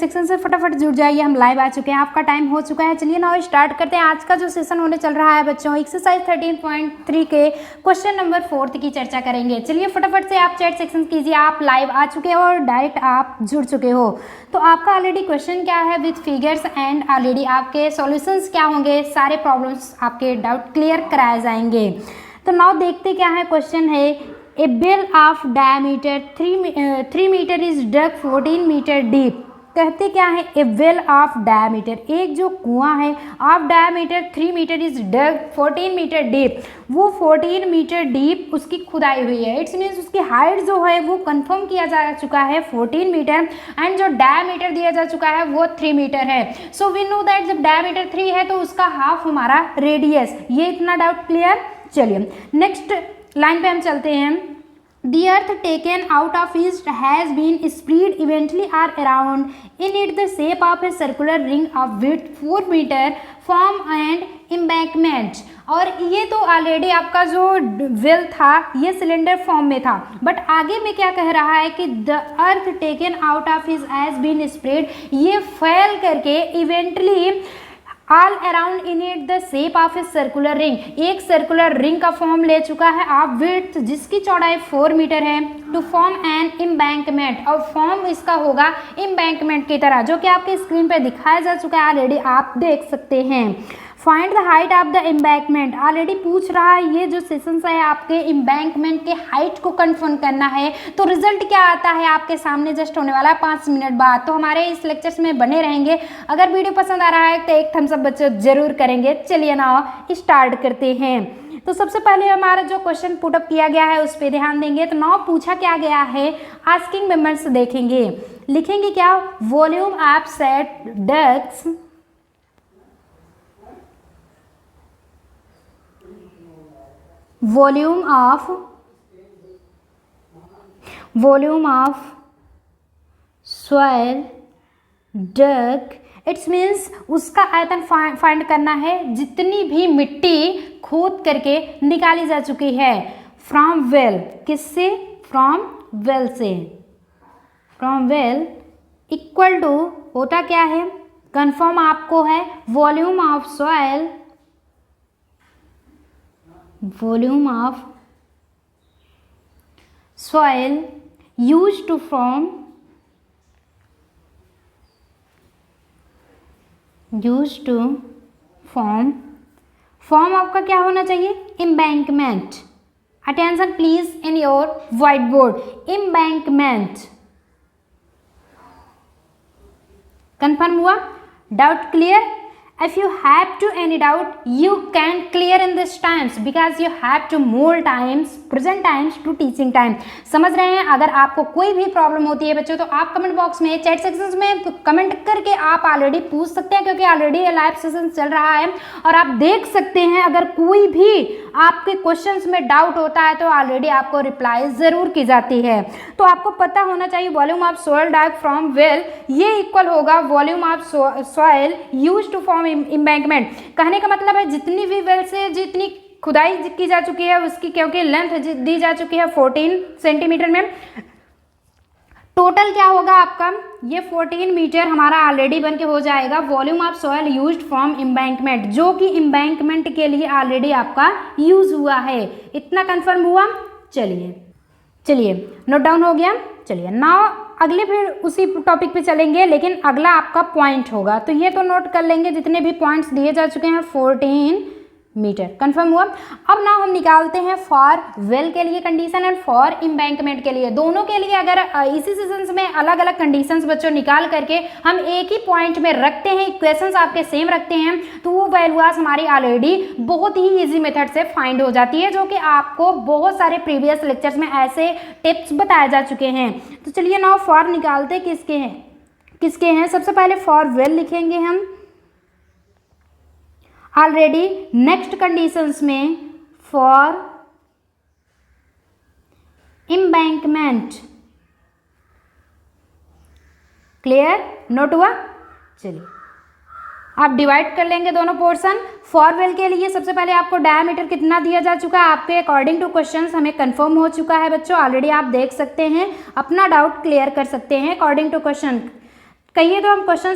Section से फटाफट जुड़ जाइए, हम लाइव आ चुके हैं, आपका टाइम हो चुका है। चलिए नाउ स्टार्ट करते हैं। आज का जो सेशन होने चल रहा है बच्चों, एक्सरसाइज 13.3 के क्वेश्चन नंबर 4 की चर्चा करेंगे। चलिए फटाफट से आप चैट सेक्शन कीजिए, आप लाइव आ चुके हो और डायरेक्ट आप जुड़ चुके हो। तो आपका ऑलरेडी क्वेश्चन क्या है विथ फिगर्स एंड ऑलरेडी आपके सॉल्यूशंस क्या होंगे, सारे प्रॉब्लम्स आपके डाउट क्लियर कराए जाएंगे। तो नाउ देखते क्या है। क्वेश्चन है a well of diameter 3 metre is dug 14 metre deep. कहते क्या है, ए वेल ऑफ डायमीटर, एक जो कुआं है of diameter 3 metre is dug 14 metre deep, वो 14 मीटर डीप उसकी खुदाई हुई है। इट्स मीन्स उसकी हाइट जो है वो कंफर्म किया जा चुका है 14 मीटर एंड जो डायमीटर दिया जा चुका है वो 3 मीटर है। सो वी नो दैट जब डायमीटर 3 है तो उसका हाफ हमारा रेडियस। ये इतना डाउट क्लियर। चलिए नेक्स्ट लाइन पे हम चलते हैं। The earth taken out of east has been spread evenly or around in it the shape of a circular ring of width 4 meter form and embankment। और ये तो ऑलरेडी आपका जो वेल था ये सिलेंडर फॉर्म में था, बट आगे में क्या कह रहा है कि the earth taken out of his has been spread, ये फैल करके evenly all around in it the shape of a circular ring, एक सर्कुलर रिंग का फॉर्म ले चुका है ऑफ विड्थ जिसकी चौड़ाई 4 मीटर है, टू फॉर्म एन एम्बैंकमेंट, और फॉर्म इसका होगा एम्बैंकमेंट की तरह, जो कि आपके स्क्रीन पे दिखाया जा चुका है, ऑलरेडी आप देख सकते हैं। Find the height of the embankment, already पूछ रहा है ये जो सेशंस है आपके एम्बैंकमेंट के हाइट को कंफर्म करना है। तो रिजल्ट क्या आता है आपके सामने जस्ट होने वाला है 5 मिनट बाद। तो हमारे इस लेक्चर्स में बने रहेंगे। अगर वीडियो पसंद आ रहा है तो एक थम्स अप बच्चों जरूर करेंगे। चलिए ना स्टार्ट करते हैं। तो सबसे पहले हमारा जो क्वेश्चन पुटअप किया गया है उस पर ध्यान देंगे। तो नाउ पूछा क्या गया है, आस्किंग मेंबर्स देखेंगे, लिखेंगे क्या, volume of set ducts volume of soil duct, it's means उसका आयतन फाइंड करना है जितनी भी मिट्टी खोद करके निकाली जा चुकी है फ्रॉम वेल, किससे, फ्रॉम वेल से, फ्रॉम वेल इक्वल टू होता क्या है, कंफर्म आपको है volume of soil, volume of soil used to form form आपका क्या होना चाहिए, embankment। attention please in your whiteboard, embankment। Confirm हुआ, doubt clear. If you have to any doubt, you can clear in this times because you have to more times, present times to teaching time। समझ रहे हैं। अगर आपको कोई भी problem होती है बच्चों तो आप कमेंट बॉक्स में, चैट सेक्शंस में कमेंट करके आप ऑलरेडी पूछ सकते हैं, क्योंकि ऑलरेडी ये लाइव सेशन चल रहा है और आप देख सकते हैं। अगर कोई भी आपके क्वेश्चंस में डाउट होता है तो ऑलरेडी आपको रिप्लाई जरूर की जाती है। तो आपको पता होना चाहिए volume of soil dug from well ये इक्वल होगा volume of soil used to form embankment. कहने का मतलब है जितनी भी वेल से जितनी खुदाई की जा चुकी है उसकी, क्योंकि लेंथ दी जा चुकी है 14 सेंटीमीटर में, टोटल क्या होगा आपका, ये 14 मीटर हमारा ऑलरेडी बन के हो जाएगा volume of soil used from embankment, जो कि एम्बैंकमेंट के लिए ऑलरेडी आपका यूज हुआ है। इतना कंफर्म हुआ। चलिए नोट डाउन हो गया। चलिए नाउ अगले फिर उसी टॉपिक पे चलेंगे, लेकिन अगला आपका पॉइंट होगा, तो ये तो नोट कर लेंगे जितने भी पॉइंट्स दिए जा चुके हैं। 14 मीटर कंफर्म हुआ। अब ना हम निकालते हैं फॉर वेल के लिए कंडीशन एंड फॉर एम्बैंकमेंट के लिए, दोनों के लिए अगर इसी सेशंस में अलग अलग कंडीशंस बच्चों निकाल करके हम एक ही पॉइंट में रखते हैं, इक्वेशंस आपके सेम रखते हैं, तो वो वैल्यूज हमारी ऑलरेडी बहुत ही इजी मेथड से फाइंड हो जाती है, जो कि आपको बहुत सारे प्रीवियस लेक्चर्स में ऐसे टिप्स बताए जा चुके हैं। तो चलिए नाउ फॉर निकालते किसके हैं। सबसे पहले फॉर वेल लिखेंगे हम ऑलरेडी। नेक्स्ट कंडीशंस में फॉर एम्बैंकमेंट, क्लियर, नोट हुआ। चलिए आप डिवाइड कर लेंगे दोनों पोर्शन। फॉर वेल के लिए सबसे पहले आपको डायमीटर कितना दिया जा चुका है आपके अकॉर्डिंग टू क्वेश्चंस हमें कंफर्म हो चुका है बच्चों, ऑलरेडी आप देख सकते हैं, अपना डाउट क्लियर कर सकते हैं अकॉर्डिंग टू क्वेश्चन। कहिए तो हम क्वेश्चन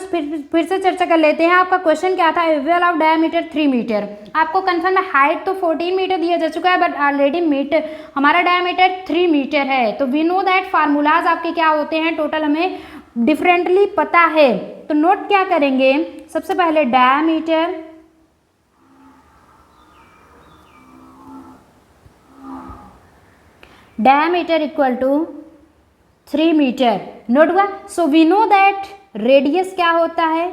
फिर से चर्चा कर लेते हैं। आपका क्वेश्चन क्या था, वेल ऑफ डायमीटर 3 मीटर। आपको कंफर्म है हाइट तो 14 मीटर दिया जा चुका है, बट ऑलरेडी मीटर हमारा डायमीटर 3 मीटर है। तो वी नो दैट फार्मूलाज आपके क्या होते हैं, टोटल हमें डिफरेंटली पता है। तो नोट क्या करेंगे, सबसे पहले diameter equal to 3 metre, note हुआ। So we know that radius क्या होता है,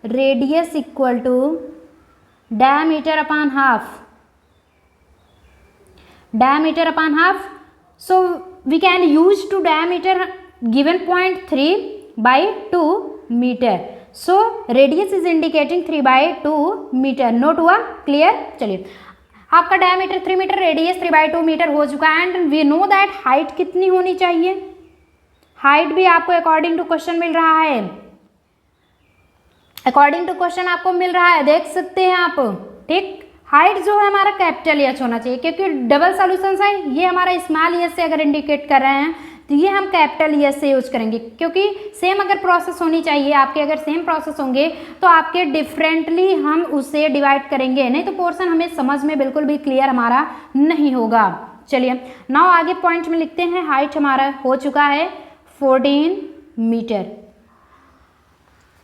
radius equal to diameter upon half, diameter upon half. So we can use to diameter given point 3/2 metre. So radius is indicating 3/2 metre, note हुआ, clear. चलिए आपका diameter 3 metre, radius 3/2 metre हो चुका है। And we know that height कितनी होनी चाहिए, height भी आपको अकॉर्डिंग टू क्वेश्चन मिल रहा है, अकॉर्डिंग टू क्वेश्चन आपको मिल रहा है, देख सकते हैं आप, ठीक। हाइट जो है हमारा कैपिटल एच होना चाहिए, क्योंकि डबल सॉल्यूशंस है, ये हमारा स्मॉल एच से अगर इंडिकेट कर रहे हैं तो ये हम कैपिटल एच से यूज करेंगे, क्योंकि सेम अगर प्रोसेस होनी चाहिए आपके, अगर सेम प्रोसेस होंगे तो आपके डिफरेंटली हम उसे डिवाइड करेंगे, नहीं तो पोर्शन हमें समझ में बिल्कुल भी क्लियर हमारा नहीं होगा। चलिए नाउ आगे पॉइंट में लिखते हैं, हाइट हमारा हो चुका है 14 मीटर।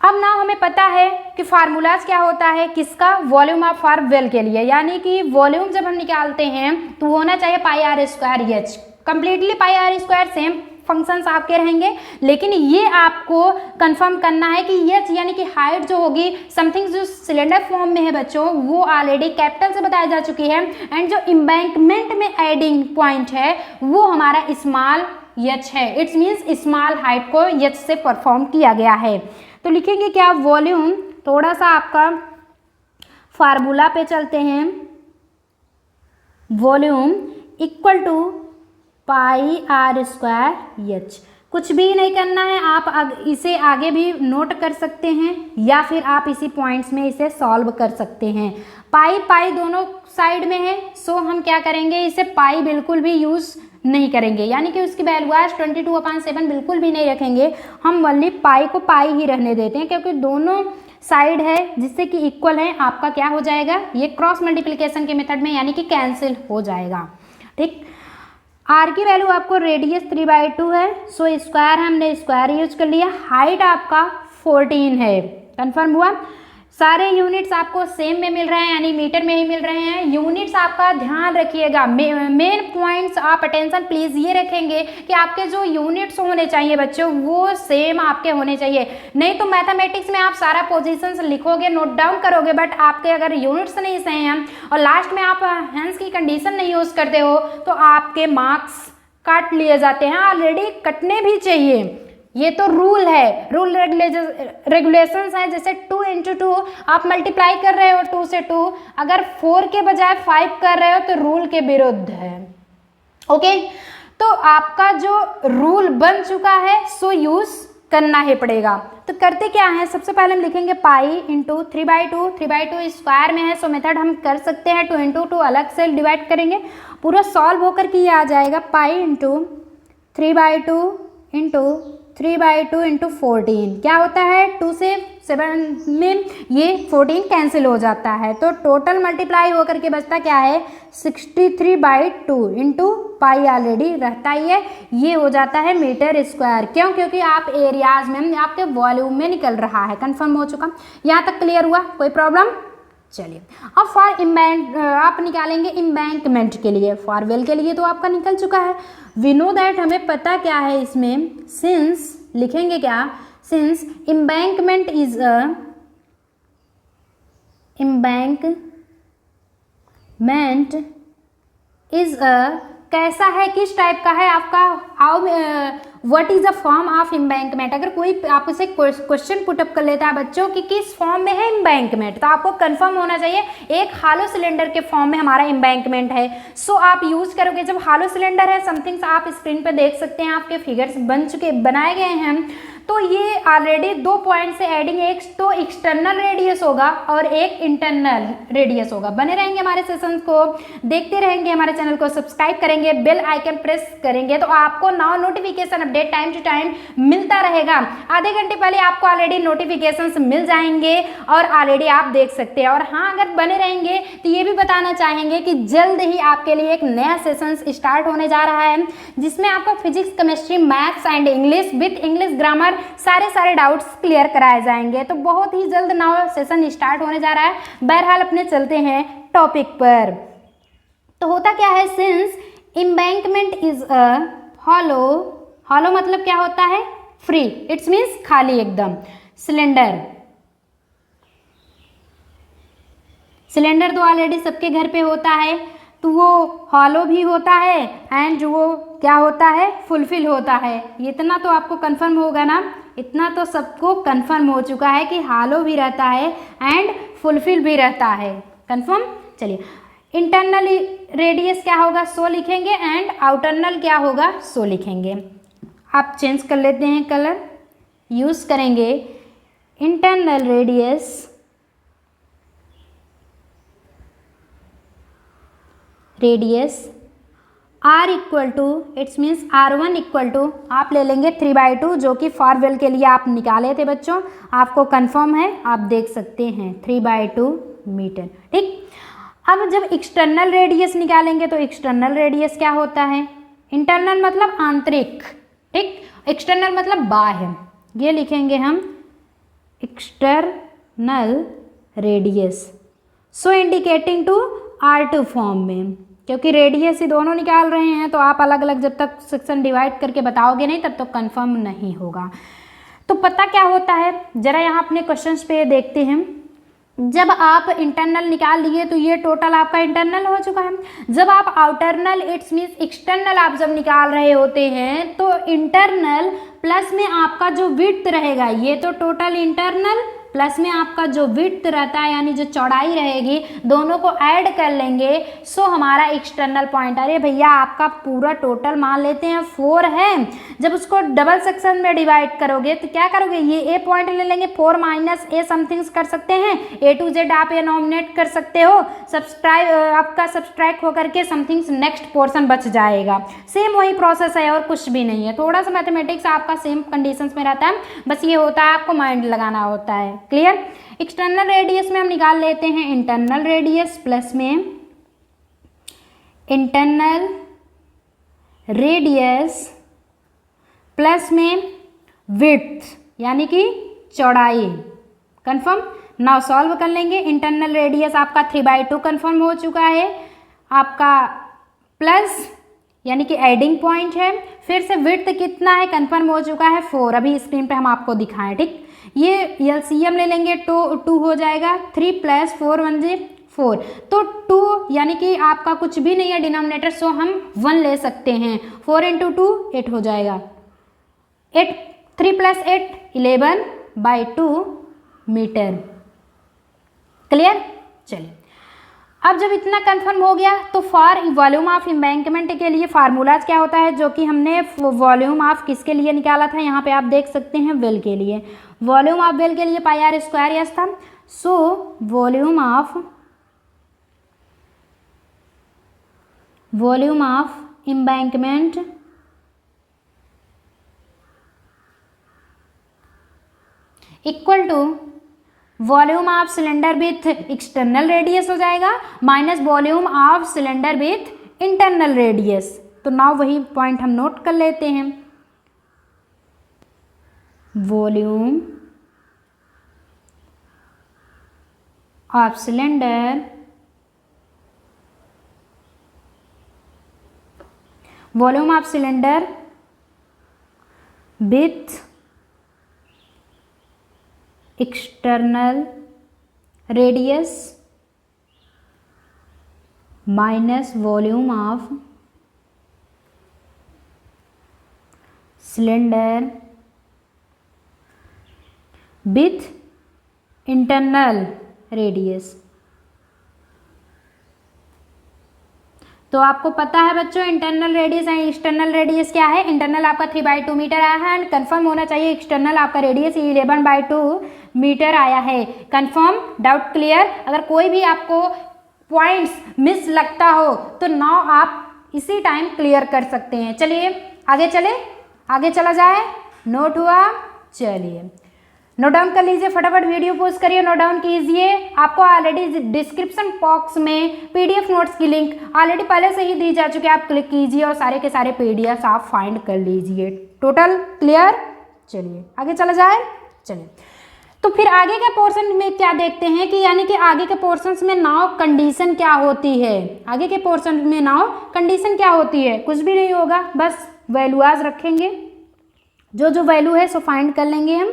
अब ना हमें पता है कि फार्मूलाज क्या होता है किसका, वॉल्यूम ऑफ फार वेल के लिए, यानी कि वॉल्यूम जब हम निकालते हैं तो होना चाहिए pi are square h, completely pi are square, same functions आपके रहेंगे, लेकिन ये आपको कंफर्म करना है कि एच यानी कि हाइट जो होगी समथिंग जो सिलेंडर फॉर्म में है बच्चों, वो ऑलरेडी कैपिटल से बताई जा चुकी है। एंड जो एम्बैंकमेंट में एडिंग पॉइंट है वो हमारा स्मॉल एच है, इट्स मीन्स स्मॉल हाइट को एच से परफॉर्म किया गया है। तो लिखेंगे क्या, वॉल्यूम, थोड़ा सा आपका फार्मूला पे चलते हैं, volume equal to pi are square H. कुछ भी नहीं करना है, आप इसे आगे भी नोट कर सकते हैं या फिर आप इसी पॉइंट्स में इसे सॉल्व कर सकते हैं। पाई पाई दोनों साइड में है, सो हम क्या करेंगे, इसे पाई बिल्कुल भी यूज नहीं करेंगे, यानी कि उसकी वैल्यू आज 22/7 बिल्कुल भी नहीं रखेंगे, हम ओनली पाई को पाई ही रहने देते हैं, क्योंकि दोनों साइड है जिससे कि इक्वल है, आपका क्या हो जाएगा, ये क्रॉस मल्टीप्लिकेशन के मेथड में यानी कि कैंसिल हो जाएगा, ठीक। आर की वैल्यू आपको रेडियस 3/2 है, सो स्क्वायर हमने स्क्वायर यूज कर लिया, हाइट आपका 14 है, कंफर्म हुआ। सारे यूनिट्स आपको सेम में मिल रहे हैं, यानी मीटर में ही मिल रहे हैं। यूनिट्स आपका ध्यान रखिएगा, मेन पॉइंट्स आप अटेंशन प्लीज ये रखेंगे कि आपके जो यूनिट्स होने चाहिए बच्चों वो सेम आपके होने चाहिए, नहीं तो मैथमेटिक्स में आप सारा पोजीशंस लिखोगे, नोट डाउन करोगे, बट आपके अगर यूनिट्स नहीं सही हैं और लास्ट में आप हैंस की कंडीशन नहीं यूज करते हो तो आपके मार्क्स काट लिए जाते हैं, ऑलरेडी कटने भी चाहिए। ये तो रूल है, रूल रेगुलेशंस है, जैसे 2 × 2 आप मल्टीप्लाई कर रहे हो 2 से 2, अगर 4 के बजाय 5 कर रहे हो तो रूल के विरुद्ध है, ओके। तो आपका जो रूल बन चुका है सो यूज करना ही पड़ेगा। तो करते क्या है, सबसे पहले हम लिखेंगे पाई इंटू 3/2, 3/2 स्क्वायर में है, सो मेथड हम कर सकते हैं 2 × 2 अलग से डिवाइड करेंगे, पूरा सॉल्व होकर के ये आ जाएगा पाई इंटू 3/2 इंटू 3/2 इंटू 14, क्या होता है 2 से 7 में ये 14 कैंसिल हो जाता है, तो टोटल मल्टीप्लाई होकर के बचता क्या है 63/2 इंटू पाई ऑलरेडी रहता ही है, ये हो जाता है मीटर स्क्वायर। क्यों, क्योंकि आप एरियाज में आपके वॉल्यूम में निकल रहा है, कंफर्म हो चुका। यहाँ तक क्लियर हुआ, कोई प्रॉब्लम। चलिए अब फॉर आप निकालेंगे एम्बैंकमेंट के लिए, फॉर वेल के लिए तो आपका निकल चुका है। वी नो दैट हमें पता क्या है इसमें, सिंस लिखेंगे क्या, सिंस एम्बैंकमेंट इज कैसा है, किस टाइप का है आपका, how what is the form of embankment. अगर कोई आपसे क्वेश्चन पुटअप कर लेता है बच्चों कि किस फॉर्म में है एम्बैंकमेंट, तो आपको कंफर्म होना चाहिए एक हालो सिलेंडर के फॉर्म में हमारा एम्बैंकमेंट है। सो आप यूज करोगे, जब हालो सिलेंडर है समथिंग आप स्क्रीन पे देख सकते हैं, आपके फिगर्स बनाए गए हैं, तो ये ऑलरेडी 2 पॉइंट से एडिंग एक तो एक्सटर्नल रेडियस होगा और एक इंटरनल रेडियस होगा। बने रहेंगे हमारे सेशन को, देखते रहेंगे, हमारे चैनल को सब्सक्राइब करेंगे, बेल आइकन प्रेस करेंगे तो आपको now notification update time to time मिलता रहेगा। आधे घंटे पहले आपको ऑलरेडी नोटिफिकेशंस मिल जाएंगे और ऑलरेडी आप देख सकते हैं। और हाँ, अगर बने रहेंगे तो ये भी बताना चाहेंगे कि जल्द ही आपके लिए एक नया सेशन स्टार्ट होने जा रहा है जिसमें आपको physics, chemistry, maths and English with English grammar सारे डाउट्स क्लियर कराए जाएंगे। तो बहुत ही जल्द नया सेशन स्टार्ट होने जा रहा है। बहरहाल अपने चलते हैं टॉपिक पर। तो होता क्या है, since embankment is a hollow, hollow मतलब क्या होता है, फ्री, इट्स मीन्स खाली एकदम। सिलेंडर, सिलेंडर तो ऑलरेडी सबके घर पे होता है, तो वो हॉलो भी होता है एंड वो क्या होता है, फुलफिल होता है। इतना तो आपको कंफर्म होगा ना, इतना तो सबको कंफर्म हो चुका है कि हॉलो भी रहता है एंड फुलफिल भी रहता है। कंफर्म। चलिए, इंटरनल रेडियस क्या होगा, 100 लिखेंगे एंड आउटरनल क्या होगा, 100 लिखेंगे। आप चेंज कर लेते हैं कलर, यूज करेंगे internal radius R equal to, it's means R1 equal to आप ले लेंगे 3/2 जो कि फॉरवेल के लिए आप निकाले थे बच्चों, आपको कंफर्म है, आप देख सकते हैं 3/2 मीटर। ठीक, अब जब एक्सटर्नल रेडियस निकालेंगे तो एक्सटर्नल रेडियस क्या होता है, इंटरनल मतलब आंतरिक, ठीक, एक्सटर्नल मतलब बाह्य, ये लिखेंगे हम external radius, so indicating to R2 form में, क्योंकि रेडियस ही दोनों निकाल रहे हैं तो आप अलग अलग जब तक सेक्शन डिवाइड करके बताओगे नहीं तब तक कंफर्म नहीं होगा। तो पता क्या होता है, जरा यहाँ अपने क्वेश्चंस पे देखते हैं। जब आप इंटरनल निकाल लिए तो ये टोटल आपका इंटरनल हो चुका है। जब आप आउटरनल, इट्स मीन्स एक्सटर्नल आप जब निकाल रहे होते हैं तो इंटरनल प्लस में आपका जो विड्थ रहेगा, ये तो टोटल इंटरनल प्लस में आपका जो विड्थ रहता है यानी जो चौड़ाई रहेगी, दोनों को ऐड कर लेंगे, सो हमारा एक्सटर्नल पॉइंट। अरे भैया आपका पूरा टोटल मान लेते हैं 4 है, जब उसको डबल सेक्शन में डिवाइड करोगे तो क्या करोगे, ये ए पॉइंट ले लेंगे, 4 माइनस ए समथिंग्स कर सकते हैं, A to Z आप ये नॉमिनेट कर सकते हो, आपका सब्सट्रैक्ट होकर के समथिंग्स नेक्स्ट पोर्शन बच जाएगा। सेम वही प्रोसेस है और कुछ भी नहीं है, थोड़ा सा मैथमेटिक्स आपका सेम कंडीशंस में रहता है, बस ये होता है आपको माइंड लगाना होता है। क्लियर। एक्सटर्नल रेडियस में हम निकाल लेते हैं इंटरनल रेडियस प्लस में इंटरनल रेडियस प्लस में विड्थ यानी कि चौड़ाई। कंफर्म। नाउ सॉल्व कर लेंगे। इंटरनल रेडियस आपका 3/2 कंफर्म हो चुका है, आपका प्लस यानी कि एडिंग पॉइंट है, फिर से विड्थ कितना है कंफर्म हो चुका है 4, अभी स्क्रीन पे हम आपको दिखाएं। ठीक, ये एलसीएम ले लेंगे, 2 हो जाएगा, 3 + 4 = 4, तो 2 यानी कि आपका कुछ भी नहीं है डिनोमिनेटर, सो हम 1 ले सकते हैं। 4 × 2 8 हो जाएगा, 8 3 + 8 11/2 मीटर। क्लियर। चलिए, अब जब इतना कंफर्म हो गया तो फॉर वॉल्यूम ऑफ एम्बैंकमेंट के लिए फार्मूलाज क्या होता है, जो कि हमने वॉल्यूम ऑफ किसके लिए निकाला था, यहाँ पे आप देख सकते हैं वेल के लिए। वॉल्यूम ऑफ वेल के लिए πr² यस था, so volume of embankment equal to volume of cylinder with external radius हो जाएगा minus volume of cylinder with internal radius. तो नाउ वही पॉइंट हम नोट कर लेते हैं। Volume of cylinder with external radius minus volume of cylinder with internal radius. तो आपको पता है बच्चों internal radius and external radius क्या है। इंटरनल आपका 3/2 मीटर आया है एंड कंफर्म होना चाहिए एक्सटर्नल आपका रेडियस 11/2 मीटर आया है। Confirm, doubt clear. अगर कोई भी आपको पॉइंट्स मिस लगता हो तो नाउ आप इसी टाइम क्लियर कर सकते हैं। चलिए आगे चले, आगे चला जाए। नोट हुआ, चलिए नोट डाउन कर लीजिए, फटाफट वीडियो पोज करिए, नोट डाउन कीजिए। आपको ऑलरेडी डिस्क्रिप्शन बॉक्स में पीडीएफ नोट्स की लिंक ऑलरेडी पहले से ही दी जा चुकी है, आप क्लिक कीजिए और सारे के सारे पीडीएफ आप फाइंड कर लीजिए। Total clear. चलिए आगे चला जाए। चलिए तो फिर आगे के पोर्शन में क्या देखते हैं कि यानी कि आगे के पोर्शंस में नाउ कंडीशन क्या होती है। आगे के पोर्शन में नाउ कंडीशन क्या होती है, कुछ भी नहीं होगा, बस वैल्यूज रखेंगे, जो वैल्यू है सो फाइंड कर लेंगे हम।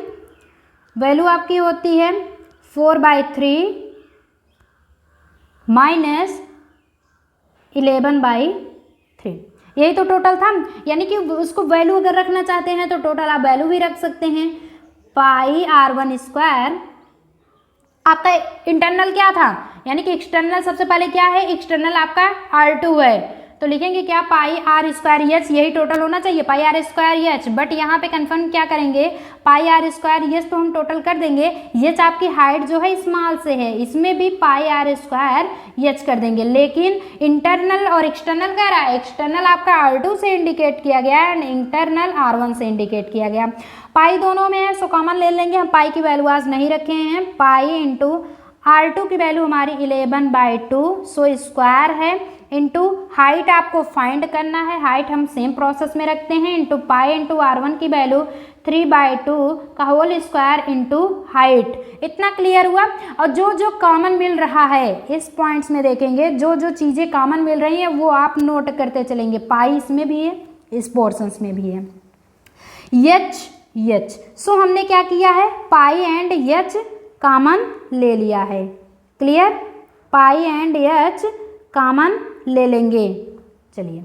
वैल्यू आपकी होती है 4/3 माइनस 11/3, यही तो टोटल था। यानी कि उसको वैल्यू अगर रखना चाहते हैं तो टोटल आप वैल्यू भी रख सकते हैं। पाई r1 स्क्वायर आपका इंटरनल क्या था, यानी कि एक्सटर्नल सबसे पहले क्या है, एक्सटर्नल आपका r2 है, तो लिखेंगे क्या पाई r स्क्वायर एच, यही टोटल होना चाहिए पाई r स्क्वायर एच। बट यहाँ पे कंफर्म क्या करेंगे, पाई r स्क्वायर एच तो हम टोटल कर देंगे, एच आपकी हाइट जो है स्मॉल से है, इसमें भी पाई r स्क्वायर एच कर देंगे। लेकिन इंटरनल और एक्सटर्नल कह रहा है, एक्सटर्नल आपका r2 से इंडिकेट किया गया एंड इंटरनल r1 से इंडिकेट किया गया। पाई दोनों में है सो कॉमन ले लेंगे हम, पाई की वैल्यू आज नहीं रखे हैं। पाई इंटू r2 की वैल्यू हमारी 11/2 सो स्क्वायर है, इंटू हाइट आपको फाइंड करना है, हाइट हम सेम प्रोसेस में रखते हैं, इंटू पाई इंटू r1 की वैल्यू 3/2 का होल स्क्वायर इंटू हाइट। इतना क्लियर हुआ। और जो कॉमन मिल रहा है इस पॉइंट्स में देखेंगे, जो चीज़ें कॉमन मिल रही हैं वो आप नोट करते चलेंगे। पाई इसमें भी है, इस पोर्शंस में भी है। एच सो हमने क्या किया है, पाई एंड एच कॉमन ले लिया है। Clear, pi and H common ले लेंगे। चलिए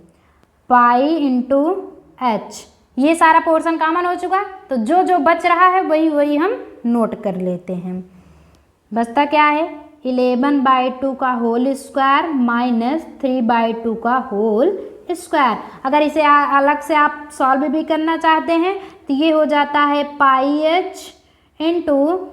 पाई इंटू एच, ये सारा पोर्शन कॉमन हो चुका, तो जो बच रहा है वही हम नोट कर लेते हैं। बचता क्या है, 11/2 का होल स्क्वायर माइनस 3/2 का होल स्क्वायर। अगर इसे अलग से आप सॉल्व भी करना चाहते हैं तो ये हो जाता है पाई एच इंटू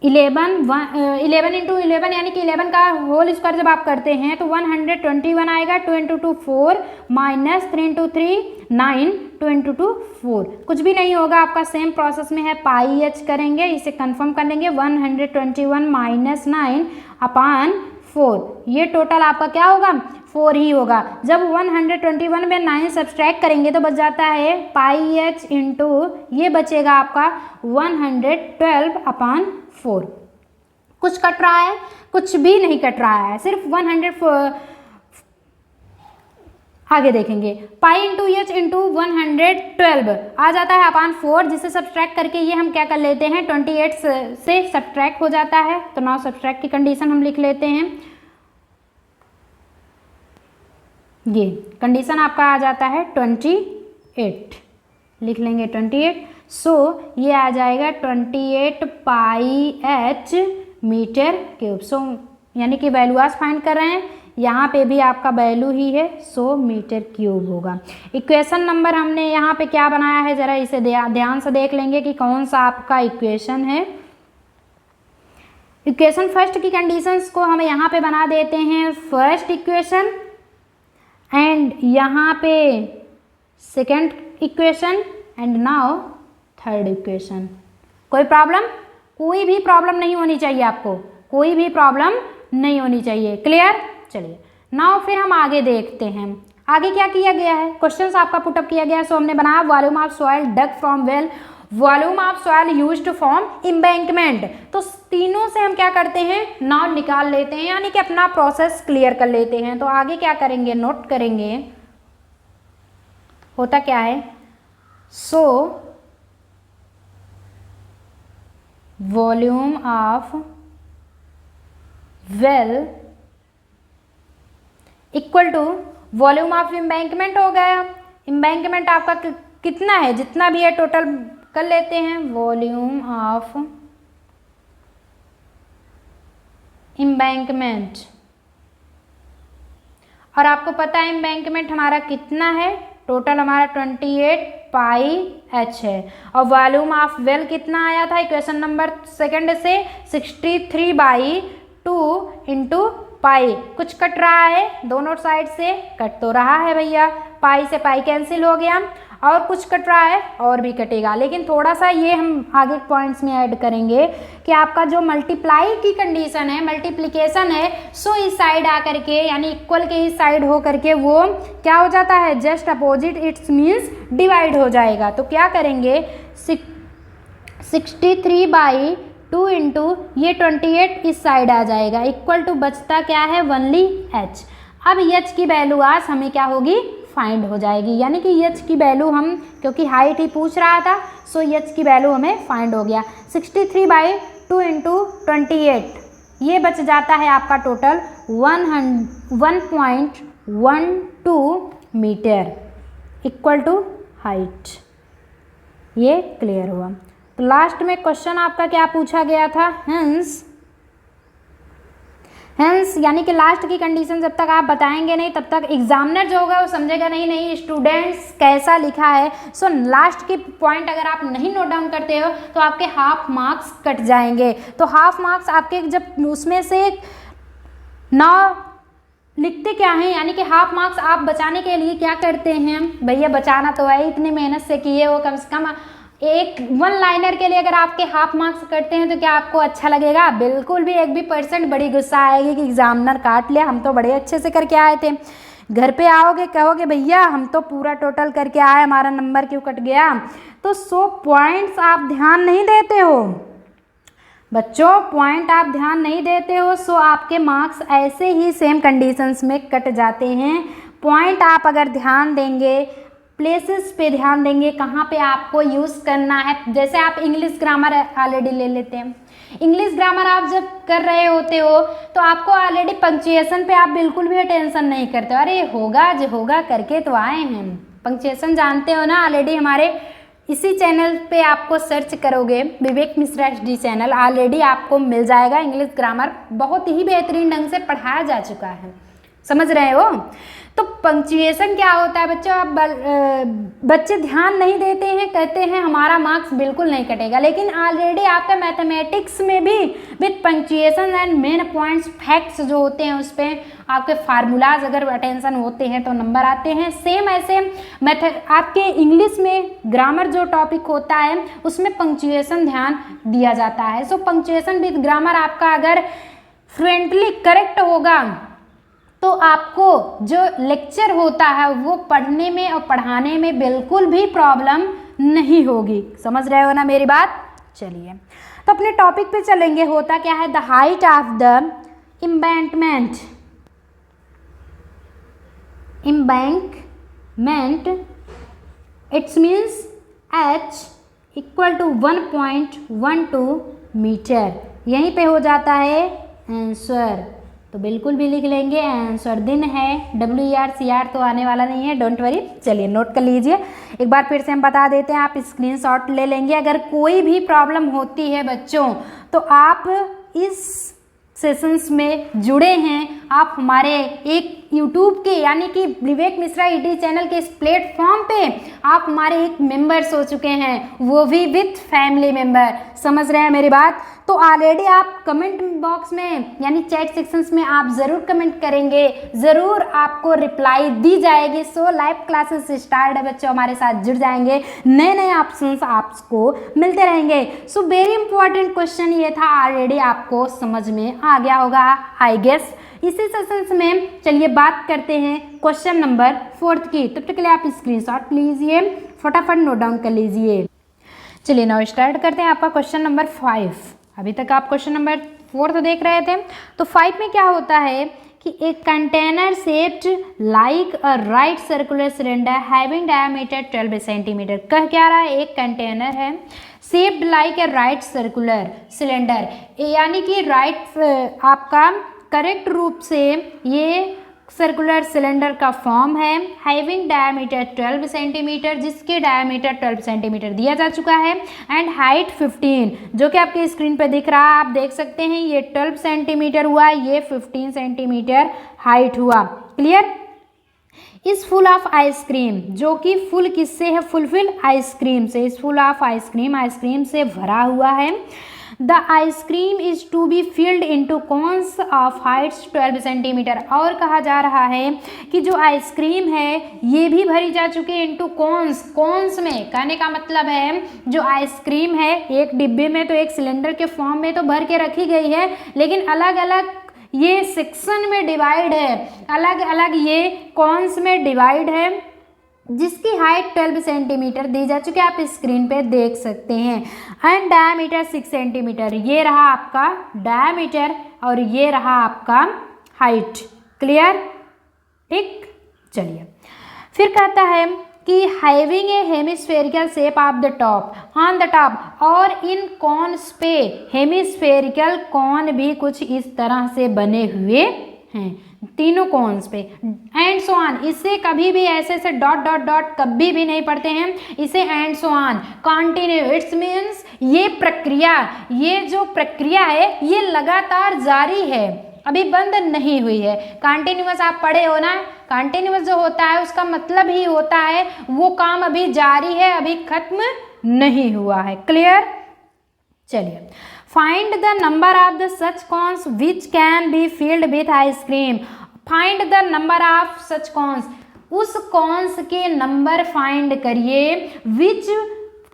11 इंटू 11 यानी कि 11 का होल स्क्वायर जब आप करते हैं तो 121 आएगा। 2 इंटू 2 4 माइनस 3 इंटू 3 9, 2 इंटू 2 4, कुछ भी नहीं होगा, आपका सेम प्रोसेस में है। पाई एच करेंगे, इसे कंफर्म कर लेंगे, 121 माइनस 9 अपान 4, ये टोटल आपका क्या होगा 4 ही होगा। जब 121 में 9 सब्सट्रैक्ट करेंगे तो बच जाता है पाई एच इंटू ये बचेगा आपका 112/4। कुछ कट रहा है, कुछ भी नहीं कट रहा है, सिर्फ 104। आगे देखेंगे पाई इंटू एच इंटू 112 आ जाता है अपान 4, जिसे सब्सट्रैक्ट करके ये हम क्या कर लेते हैं 28 से सब्सट्रैक्ट हो जाता है। तो नाउ सब्सट्रैक्ट की कंडीशन हम लिख लेते हैं, ये कंडीशन आपका आ जाता है 28, लिख लेंगे 28। सो ये आ जाएगा 28 पाई एच मीटर क्यूब। सो यानी कि वैल्यू आज फाइंड कर रहे हैं, यहाँ पे भी आपका वैल्यू ही है, सो मीटर क्यूब होगा। इक्वेशन नंबर हमने यहाँ पे क्या बनाया है, जरा इसे ध्यान से देख लेंगे कि कौन सा आपका इक्वेशन है। इक्वेशन फर्स्ट की कंडीशंस को हम यहाँ पे बना देते हैं फर्स्ट इक्वेशन, एंड यहाँ पे second equation, and now third equation. कोई प्रॉब्लम, कोई भी प्रॉब्लम नहीं होनी चाहिए, आपको कोई भी प्रॉब्लम नहीं होनी चाहिए। क्लियर। चलिए नाउ फिर हम आगे देखते हैं, आगे क्या किया गया है, क्वेश्चंस आपका पुटअप किया गया है। सो हमने बनाया volume of soil dug from well, volume of soil used to form embankment. तो तीनों से हम क्या करते हैं, नाउ निकाल लेते हैं, यानी कि अपना प्रोसेस क्लियर कर लेते हैं। तो आगे क्या करेंगे, नोट करेंगे होता क्या है। So volume of well equal to volume of embankment हो गया। एम्बैंकमेंट आपका कितना है, जितना भी है टोटल कर लेते हैं, वॉल्यूम ऑफ एम्बैंकमेंट और आपको पता है एम्बैंकमेंट हमारा कितना है, टोटल हमारा 28 पाई एच है। और वॉल्यूम ऑफ वेल कितना आया था इक्वेशन नंबर सेकंड से 63/2 इंटू पाई। कुछ कट रहा है दोनों साइड से, कट तो रहा है भैया, पाई से पाई कैंसिल हो गया, और कुछ कट रहा है और भी कटेगा, लेकिन थोड़ा सा ये हम आगे पॉइंट्स में ऐड करेंगे कि आपका जो मल्टीप्लाई की कंडीशन है, मल्टीप्लिकेशन है, सो इस साइड आकर के यानी इक्वल के इस साइड हो करके वो क्या हो जाता है, just opposite it's means divide हो जाएगा। तो क्या करेंगे 63/2 इंटू ये 28 इस साइड आ जाएगा, इक्वल टू बचता क्या है ओनली एच। अब एच की वैल्यू आज हमें क्या होगी, फाइंड हो जाएगी, यानी कि एच की वैल्यू हम, क्योंकि हाइट ही पूछ रहा था, सो एच की वैल्यू हमें फाइंड हो गया। 63/2 इंटू 28 ये बच जाता है आपका total 1.12 metre equal to height. ये क्लियर हुआ। तो लास्ट में क्वेश्चन आपका क्या पूछा गया था, हेंस यानी कि लास्ट की कंडीशन जब तक आप बताएंगे नहीं तब तक एग्जामिनर जो होगा वो समझेगा नहीं स्टूडेंट्स कैसा लिखा है। सो लास्ट की पॉइंट अगर आप नहीं नोट डाउन करते हो तो आपके हाफ मार्क्स कट जाएंगे। तो हाफ मार्क्स आपके जब उसमें से 9 लिखते क्या हैं, यानी कि हाफ मार्क्स आप बचाने के लिए क्या करते हैं भैया, बचाना तो है, इतनी मेहनत से किए हो, कम से कम एक 1 लाइनर के लिए अगर आपके हाफ मार्क्स कटते हैं तो क्या आपको अच्छा लगेगा, बिल्कुल भी 1% बड़ी गुस्सा आएगी कि एग्जामिनर काट लिया, हम तो बड़े अच्छे से करके आए थे। घर पे आओगे कहोगे भैया हम तो पूरा टोटल करके आए, हमारा नंबर क्यों कट गया। तो 100 पॉइंट्स आप ध्यान नहीं देते हो बच्चों, पॉइंट आप ध्यान नहीं देते हो, सो आपके मार्क्स ऐसे ही सेम कंडीशंस में कट जाते हैं। पॉइंट आप अगर ध्यान देंगे, प्लेसेस पे ध्यान देंगे, कहाँ पे आपको यूज़ करना है। जैसे आप इंग्लिश ग्रामर ऑलरेडी ले लेते हैं, इंग्लिश ग्रामर आप जब कर रहे होते हो तो आपको ऑलरेडी पंक्चुएशन पे आप बिल्कुल भी टेंशन नहीं करते, अरे होगा जो होगा करके तो आए हैं। पंक्चुएशन जानते हो ना, ऑलरेडी हमारे इसी चैनल पे आपको सर्च करोगे विवेक मिश्रा HD चैनल, ऑलरेडी आपको मिल जाएगा। इंग्लिश ग्रामर बहुत ही बेहतरीन ढंग से पढ़ाया जा चुका है, समझ रहे हो। तो पंक्चुएशन क्या होता है बच्चों, आप बच्चे ध्यान नहीं देते हैं, कहते हैं हमारा मार्क्स बिल्कुल नहीं कटेगा, लेकिन ऑलरेडी आपका मैथमेटिक्स में भी with punctuation and main points facts जो होते हैं उस पर आपके फार्मूलाज अगर अटेंशन होते हैं तो नंबर आते हैं। सेम ऐसे आपके इंग्लिश में ग्रामर जो टॉपिक होता है उसमें पंक्चुएशन ध्यान दिया जाता है। सो पंक्चुएशन विथ ग्रामर आपका अगर फ्लुएंटली करेक्ट होगा तो आपको जो लेक्चर होता है वो पढ़ने में और पढ़ाने में बिल्कुल भी प्रॉब्लम नहीं होगी, समझ रहे हो ना मेरी बात। चलिए तो अपने टॉपिक पे चलेंगे। होता क्या है, the height of the embankment it's means h equal to 1.12 metre, यहीं पे हो जाता है आंसर। तो बिल्कुल भी लिख लेंगे आंसर। दिन है WER तो आने वाला नहीं है, डोंट वरी। चलिए नोट कर लीजिए, एक बार फिर से हम बता देते हैं, आप स्क्रीनशॉट ले लेंगे। अगर कोई भी प्रॉब्लम होती है बच्चों तो आप इस सेशंस में जुड़े हैं, आप हमारे एक यूट्यूब के यानी कि विवेक मिश्रा ED चैनल के इस प्लेटफॉर्म पे आप हमारे एक मेंबर्स हो चुके हैं, वो भी विथ फैमिली मेंबर, समझ रहे हैं मेरी बात। तो ऑलरेडी आप कमेंट बॉक्स में यानी चैट सेक्शंस में आप ज़रूर कमेंट करेंगे, ज़रूर आपको रिप्लाई दी जाएगी। सो लाइव क्लासेस स्टार्ट है बच्चों, हमारे साथ जुड़ जाएंगे, नए नए ऑप्शंस आपको मिलते रहेंगे। सो वेरी इंपॉर्टेंट क्वेश्चन ये था, ऑलरेडी आपको समझ में आ गया होगा आई गेस। इसी सेशंस में चलिए बात करते हैं क्वेश्चन नंबर 4 की। तब तक के लिए आप स्क्रीनशॉट लीजिए, फटाफट नोट डाउन कर लीजिए। चलिए नाउ स्टार्ट करते हैं आपका क्वेश्चन नंबर 5। अभी तक आप क्वेश्चन नंबर 4 देख रहे थे, तो 5 में क्या होता है कि एक container shaped like a right circular cylinder having diameter 12 centimetre. कह क्या रहा है, एक कंटेनर है shaped like a right circular cylinder, यानी कि राइट आपका करेक्ट रूप से ये सर्कुलर सिलेंडर का फॉर्म है। हैविंग डायमीटर 12 सेंटीमीटर, जिसके डायमीटर 12 सेंटीमीटर दिया जा चुका है, एंड हाइट 15, जो कि आपके स्क्रीन पे दिख रहा है, आप देख सकते हैं ये 12 सेंटीमीटर हुआ, ये 15 सेंटीमीटर हाइट हुआ। Clear. Is full of ice cream, जो कि फुल किससे है, फुलफिल आइसक्रीम से, is full of ice cream, ice cream से भरा हुआ है। The ice cream is to be filled into cones of heights 12 centimetre, और कहा जा रहा है कि जो आइसक्रीम है ये भी भरी जा चुकी है इंटू कॉन्स, कॉन्स में कहने का मतलब है जो आइसक्रीम है एक डिब्बे में तो एक सिलेंडर के फॉर्म में तो भर के रखी गई है, लेकिन अलग अलग ये सेक्शन में डिवाइड है, अलग अलग ये कॉन्स में डिवाइड है, जिसकी हाइट 12 सेंटीमीटर दी जा चुकी है, आप स्क्रीन पे देख सकते हैं। एंड डायमीटर 6 सेंटीमीटर, ये रहा आपका डायमीटर और ये रहा आपका हाइट। क्लियर, ठीक। चलिए फिर कहता है कि having a hemispherical shape of the top on the top, और इन कॉन्स पे हेमिस्फेरिकल कॉन भी कुछ इस तरह से बने हुए हैं, तीनों कॉन्स पे, एंड सो ऑन। इसे कभी भी ऐसे से डॉट डॉट डॉट कभी भी नहीं पढ़ते हैं, इसे and so on continue, it's means ये प्रक्रिया, ये जो प्रक्रिया है ये लगातार जारी है, अभी बंद नहीं हुई है। कंटिन्यूअस आप पढ़े हो ना, कंटिन्यूअस जो होता है उसका मतलब ही होता है वो काम अभी जारी है, अभी खत्म नहीं हुआ है। क्लियर। चलिए, find the number of the such cons which can be filled with ice cream. Find the number of such cons, उस कॉन्स के नंबर फाइंड करिए विच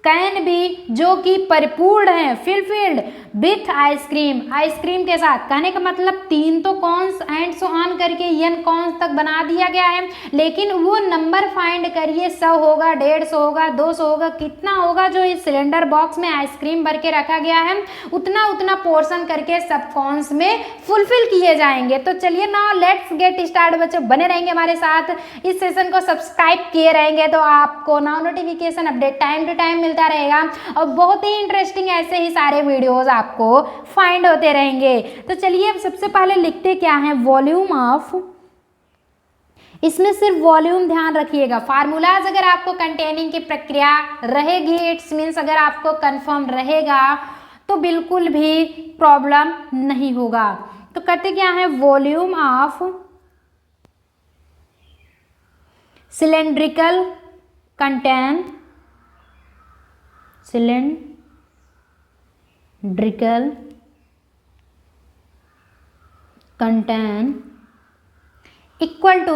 कैन बी, जो कि परिपूर्ण है, फिल्ड विथ आइसक्रीम, आइसक्रीम के साथ। कहने का मतलब 3 तो कॉन्स एंड सो ऑन करके n कॉन्स तक बना दिया गया है, लेकिन वो नंबर फाइंड करिए 100 होगा, 150 होगा, 200 होगा, कितना होगा जो इस सिलेंडर बॉक्स में आइसक्रीम भर के रखा गया है, उतना उतना पोर्शन करके सब कॉन्स में फुलफिल किए जाएंगे। तो चलिए नाउ लेट्स गेट स्टार्ट। बच्चों बने रहेंगे हमारे साथ, इस सेशन को सब्सक्राइब किए रहेंगे तो आपको now notification update time to time मिलता रहेगा, और बहुत ही इंटरेस्टिंग ऐसे ही सारे वीडियोस आपको फाइंड होते रहेंगे। तो चलिए अब सबसे पहले लिखते क्या है, वॉल्यूम ऑफ, इसमें सिर्फ वॉल्यूम ध्यान रखिएगा। फार्मूलाज अगर आपको कंटेनिंग की प्रक्रिया रहेगी, इट्स मीन्स अगर आपको कंफर्म रहेगा तो बिल्कुल भी प्रॉब्लम नहीं होगा। तो कहते क्या है, volume of cylindrical container, cylindrical container equal to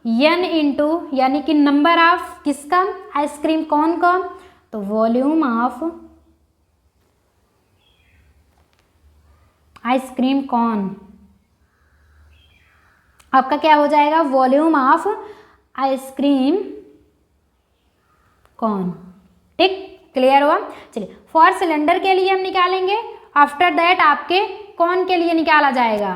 n into, यानी कि नंबर ऑफ किसका, आइसक्रीम कौन का, तो वॉल्यूम ऑफ आइसक्रीम कौन, आपका क्या हो जाएगा, वॉल्यूम ऑफ आइसक्रीम कौन। ठीक, क्लियर हुआ। चलिए फॉर सिलेंडर के लिए हम निकालेंगे, आफ्टर दैट आपके कौन के लिए निकाला जाएगा।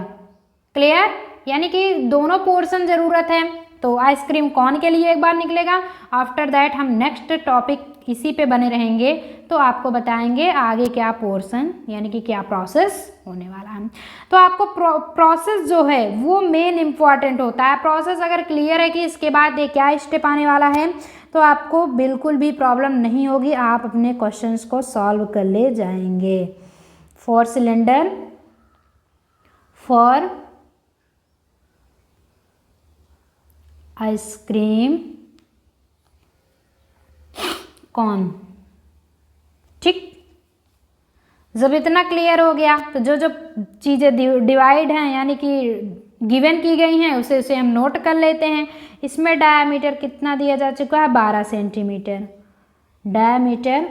क्लियर, यानी कि दोनों पोर्शन जरूरत है, तो आइसक्रीम कौन के लिए एक बार निकलेगा, आफ्टर दैट हम नेक्स्ट टॉपिक इसी पे बने रहेंगे तो आपको बताएंगे आगे क्या पोर्शन यानी कि क्या प्रोसेस होने वाला है। तो आपको प्रोसेस जो है वो मेन इम्पॉर्टेंट होता है। प्रोसेस अगर क्लियर है कि इसके बाद ये क्या स्टेप आने वाला है तो आपको बिल्कुल भी प्रॉब्लम नहीं होगी, आप अपने क्वेश्चंस को सॉल्व कर ले जाएंगे। फॉर सिलेंडर, फॉर आइसक्रीम कौन। ठीक, जब इतना क्लियर हो गया तो जो जो चीज़ें डिवाइड हैं यानी कि गिवन की गई हैं उसे हम नोट कर लेते हैं। इसमें डायमीटर कितना दिया जा चुका है, 12 centimetre, diameter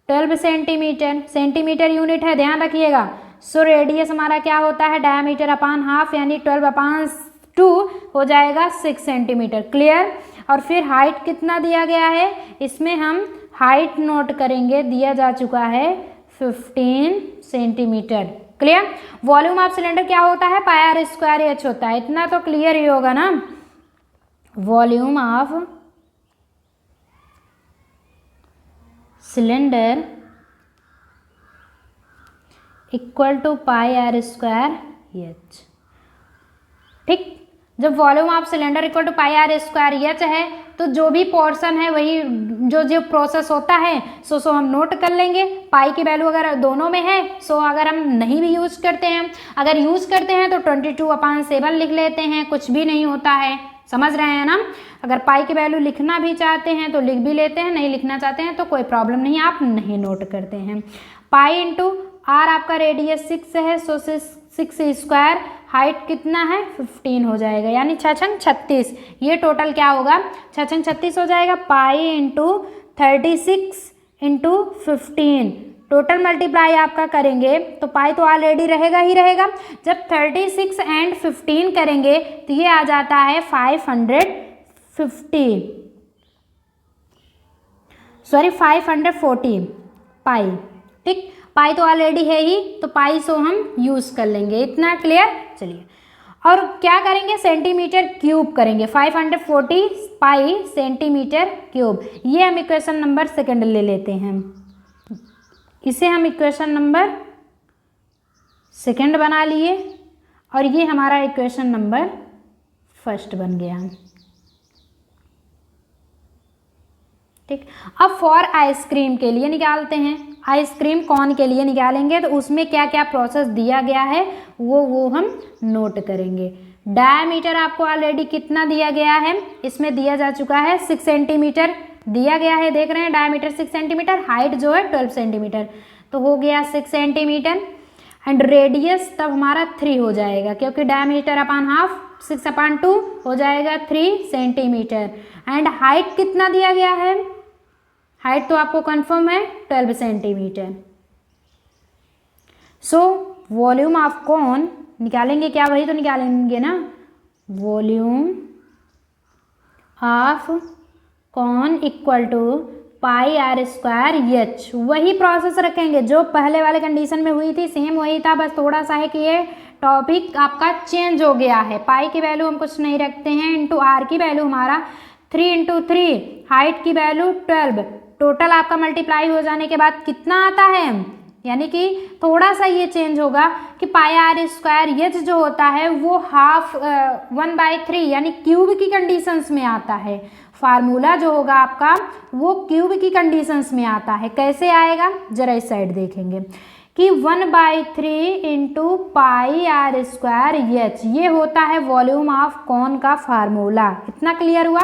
12 centimetre, centimetre unit है ध्यान रखिएगा। सो रेडियस हमारा क्या होता है, डायमीटर अपान हाफ यानी 12/2 हो जाएगा 6 सेंटीमीटर। क्लियर। और फिर हाइट कितना दिया गया है, इसमें हम हाइट नोट करेंगे, दिया जा चुका है 15 centimetre. Clear. Volume of cylinder क्या होता है, πr² होता है, इतना तो क्लियर ही होगा ना। Volume of cylinder equal to πr²h। ठीक, जब volume of cylinder equal to πr² है तो जो भी पोर्शन है वही जो प्रोसेस होता है सो हम नोट कर लेंगे। पाई की वैल्यू अगर दोनों में है सो अगर हम नहीं भी यूज करते हैं, अगर यूज करते हैं तो 22/7 लिख लेते हैं, कुछ भी नहीं होता है। समझ रहे हैं ना। अगर पाई की वैल्यू लिखना भी चाहते हैं तो लिख भी लेते हैं, नहीं लिखना चाहते हैं तो कोई प्रॉब्लम नहीं, आप नहीं नोट करते हैं। पाई इंटू आर आपका रेडियस 6 है, सो 6 स्क्वायर, हाइट कितना है 15 हो जाएगा, यानी 6×6 36। ये टोटल क्या होगा 6×6 36 हो जाएगा। Pi into 36 into 15 total multiply आपका करेंगे तो पाई तो ऑलरेडी रहेगा ही रहेगा। जब 36 एंड 15 करेंगे तो ये आ जाता है 540 पाई। ठीक, पाई तो ऑलरेडी है ही तो पाई सो हम यूज कर लेंगे। इतना क्लियर। चलिए और क्या करेंगे, सेंटीमीटर क्यूब करेंगे। 540 पाई सेंटीमीटर क्यूब, ये हम इक्वेशन नंबर सेकंड ले लेते हैं, इसे हम इक्वेशन नंबर सेकंड बना लिए और ये हमारा इक्वेशन नंबर फर्स्ट बन गया। ठीक, अब फॉर आइसक्रीम के लिए निकालते हैं। आइसक्रीम कौन के लिए निकालेंगे तो उसमें क्या क्या प्रोसेस दिया गया है वो हम नोट करेंगे। डायमीटर आपको ऑलरेडी कितना दिया गया है, इसमें दिया जा चुका है 6 सेंटीमीटर दिया गया है, देख रहे हैं डायमीटर 6 सेंटीमीटर, हाइट जो है 12 सेंटीमीटर, तो हो गया 6 सेंटीमीटर। एंड रेडियस तब हमारा 3 हो जाएगा क्योंकि डायमीटर अपॉन हाफ 6/2 हो जाएगा 3 सेंटीमीटर। एंड हाइट कितना दिया गया है, हाइट तो आपको कंफर्म है 12 centimetre. So volume of cone निकालेंगे क्या, वही तो निकालेंगे ना, volume of cone equal to pi are square H. वही प्रोसेस रखेंगे जो पहले वाले कंडीशन में हुई थी, सेम वही था, बस थोड़ा सा है कि ये टॉपिक आपका चेंज हो गया है। पाई की वैल्यू हम कुछ नहीं रखते हैं, इंटू आर की वैल्यू हमारा 3 × 3, हाइट की वैल्यू 12, टोटल आपका मल्टीप्लाई हो जाने के बाद कितना आता है, यानी कि थोड़ा सा ये चेंज होगा कि पाई आर स्क्वायर एच जो होता है वो हाफ 1/3 यानी क्यूब की कंडीशंस में आता है। फार्मूला जो होगा आपका वो क्यूब की कंडीशंस में आता है। कैसे आएगा जरा इस साइड देखेंगे कि 1/3 into pi are square H, ये होता है वॉल्यूम ऑफ कॉन का फार्मूला। इतना क्लियर हुआ।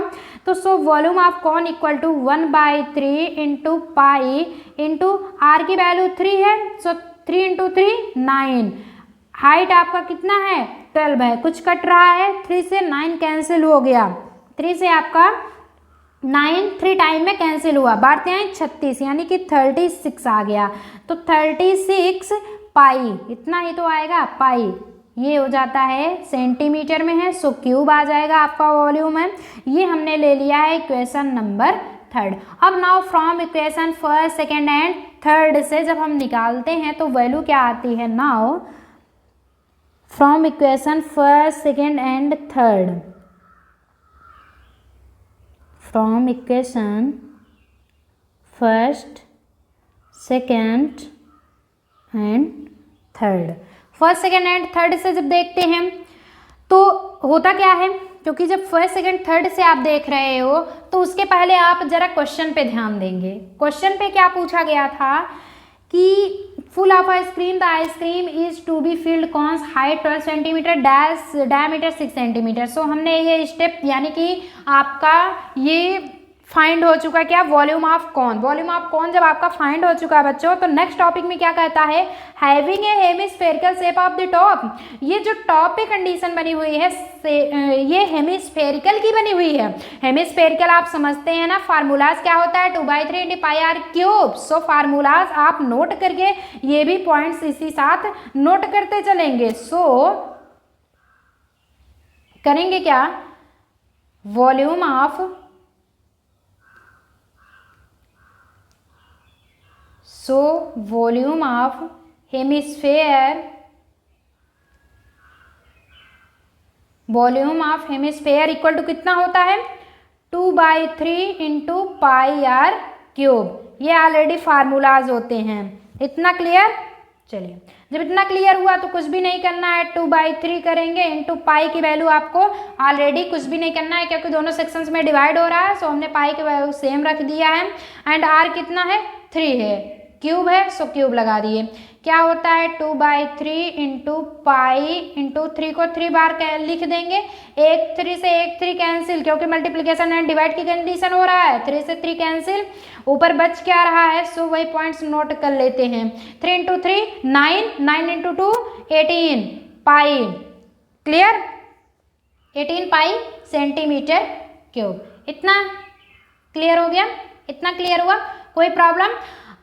तो so volume of cone equal to 1/3 into pi into R की वैल्यू 3 है, सो 3 × 3 9, हाइट आपका कितना है 12 है, कुछ कट रहा है 3 से 9 कैंसिल हो गया, 3 से आपका 9 3 टाइम में कैंसिल हुआ, बांटते हैं 36 यानी कि 36 आ गया। तो 36 पाई, इतना ही तो आएगा पाई, ये हो जाता है सेंटीमीटर में है, सो क्यूब आ जाएगा आपका वॉल्यूम है। ये हमने ले लिया है इक्वेशन नंबर 3। अब now from equation first second and third से जब हम निकालते हैं तो वैल्यू क्या आती है, now from equation first second and third, from equation first second and third, first second and third से जब देखते हैं तो होता क्या है, क्योंकि जब फर्स्ट सेकेंड थर्ड से आप देख रहे हो तो उसके पहले आप जरा क्वेश्चन पे ध्यान देंगे। क्वेश्चन पे क्या पूछा गया था कि full of ice cream, the ice cream is to be filled cones, height 12 centimetre, dash diameter 6 centimetre. So हमने ये स्टेप यानी कि आपका ये फाइंड हो चुका क्या, volume of cone. Volume of cone जब आपका फाइंड हो चुका है बच्चों तो नेक्स्ट टॉपिक में क्या कहता है, having a hemispherical shape of the top. ये जो टॉप पे कंडीशन बनी हुई है ये हेमिस्फेरिकल की बनी हुई है। हेमिस्फेरिकल आप समझते हैं ना, फार्मूलाज क्या होता है 2/3 into pi R cube. So formulas आप नोट करके ये भी पॉइंट्स इसी साथ नोट करते चलेंगे। सो करेंगे क्या, volume of volume of hemisphere, volume of hemisphere equal to कितना होता है 2/3 इंटू पाई आर क्यूब। ये ऑलरेडी फार्मूलाज होते हैं। इतना क्लियर। चलिए जब इतना क्लियर हुआ तो कुछ भी नहीं करना है, 2/3 करेंगे इंटू पाई की वैल्यू आपको ऑलरेडी कुछ भी नहीं करना है क्योंकि दोनों सेक्शंस में डिवाइड हो रहा है। सो हमने पाई की वैल्यू सेम रख दिया है। एंड आर कितना है 3 है, क्यूब है सो क्यूब लगा दिए। क्या होता है 2/3 इंटू पाई इंटू 3 को 3 बार लिख देंगे। 1 3 से 1 3 कैंसिल, क्योंकि मल्टीप्लीकेशन एंड डिवाइड की कंडीशन हो रहा है। 3 से 3 कैंसिल, ऊपर बच क्या रहा है, सो वही पॉइंट्स नोट कर लेते हैं। 3 into 3 9, 9 into 2 18 pi. Clear, 18 pi centimetre cube. इतना क्लियर हो गया, इतना क्लियर हुआ, कोई प्रॉब्लम।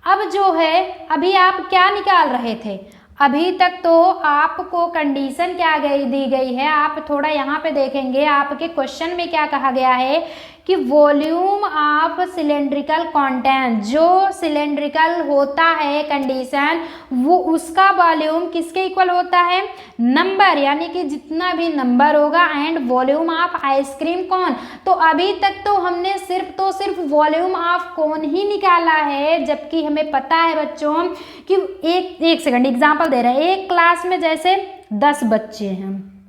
अब जो है अभी आप क्या निकाल रहे थे, अभी तक तो आपको कंडीशन क्या दी गई है, आप थोड़ा यहाँ पे देखेंगे आपके क्वेश्चन में क्या कहा गया है कि वॉल्यूम ऑफ सिलेंड्रिकल कंटेंट, जो सिलेंड्रिकल होता है कंडीशन, वो उसका वॉल्यूम किसके इक्वल होता है, नंबर, यानी कि जितना भी नंबर होगा, एंड वॉल्यूम ऑफ आइसक्रीम कौन। तो अभी तक तो हमने सिर्फ वॉल्यूम ऑफ कौन ही निकाला है, जबकि हमें पता है बच्चों कि एक सेकंड एग्जांपल दे रहे हैं। एक क्लास में जैसे 10 बच्चे हैं,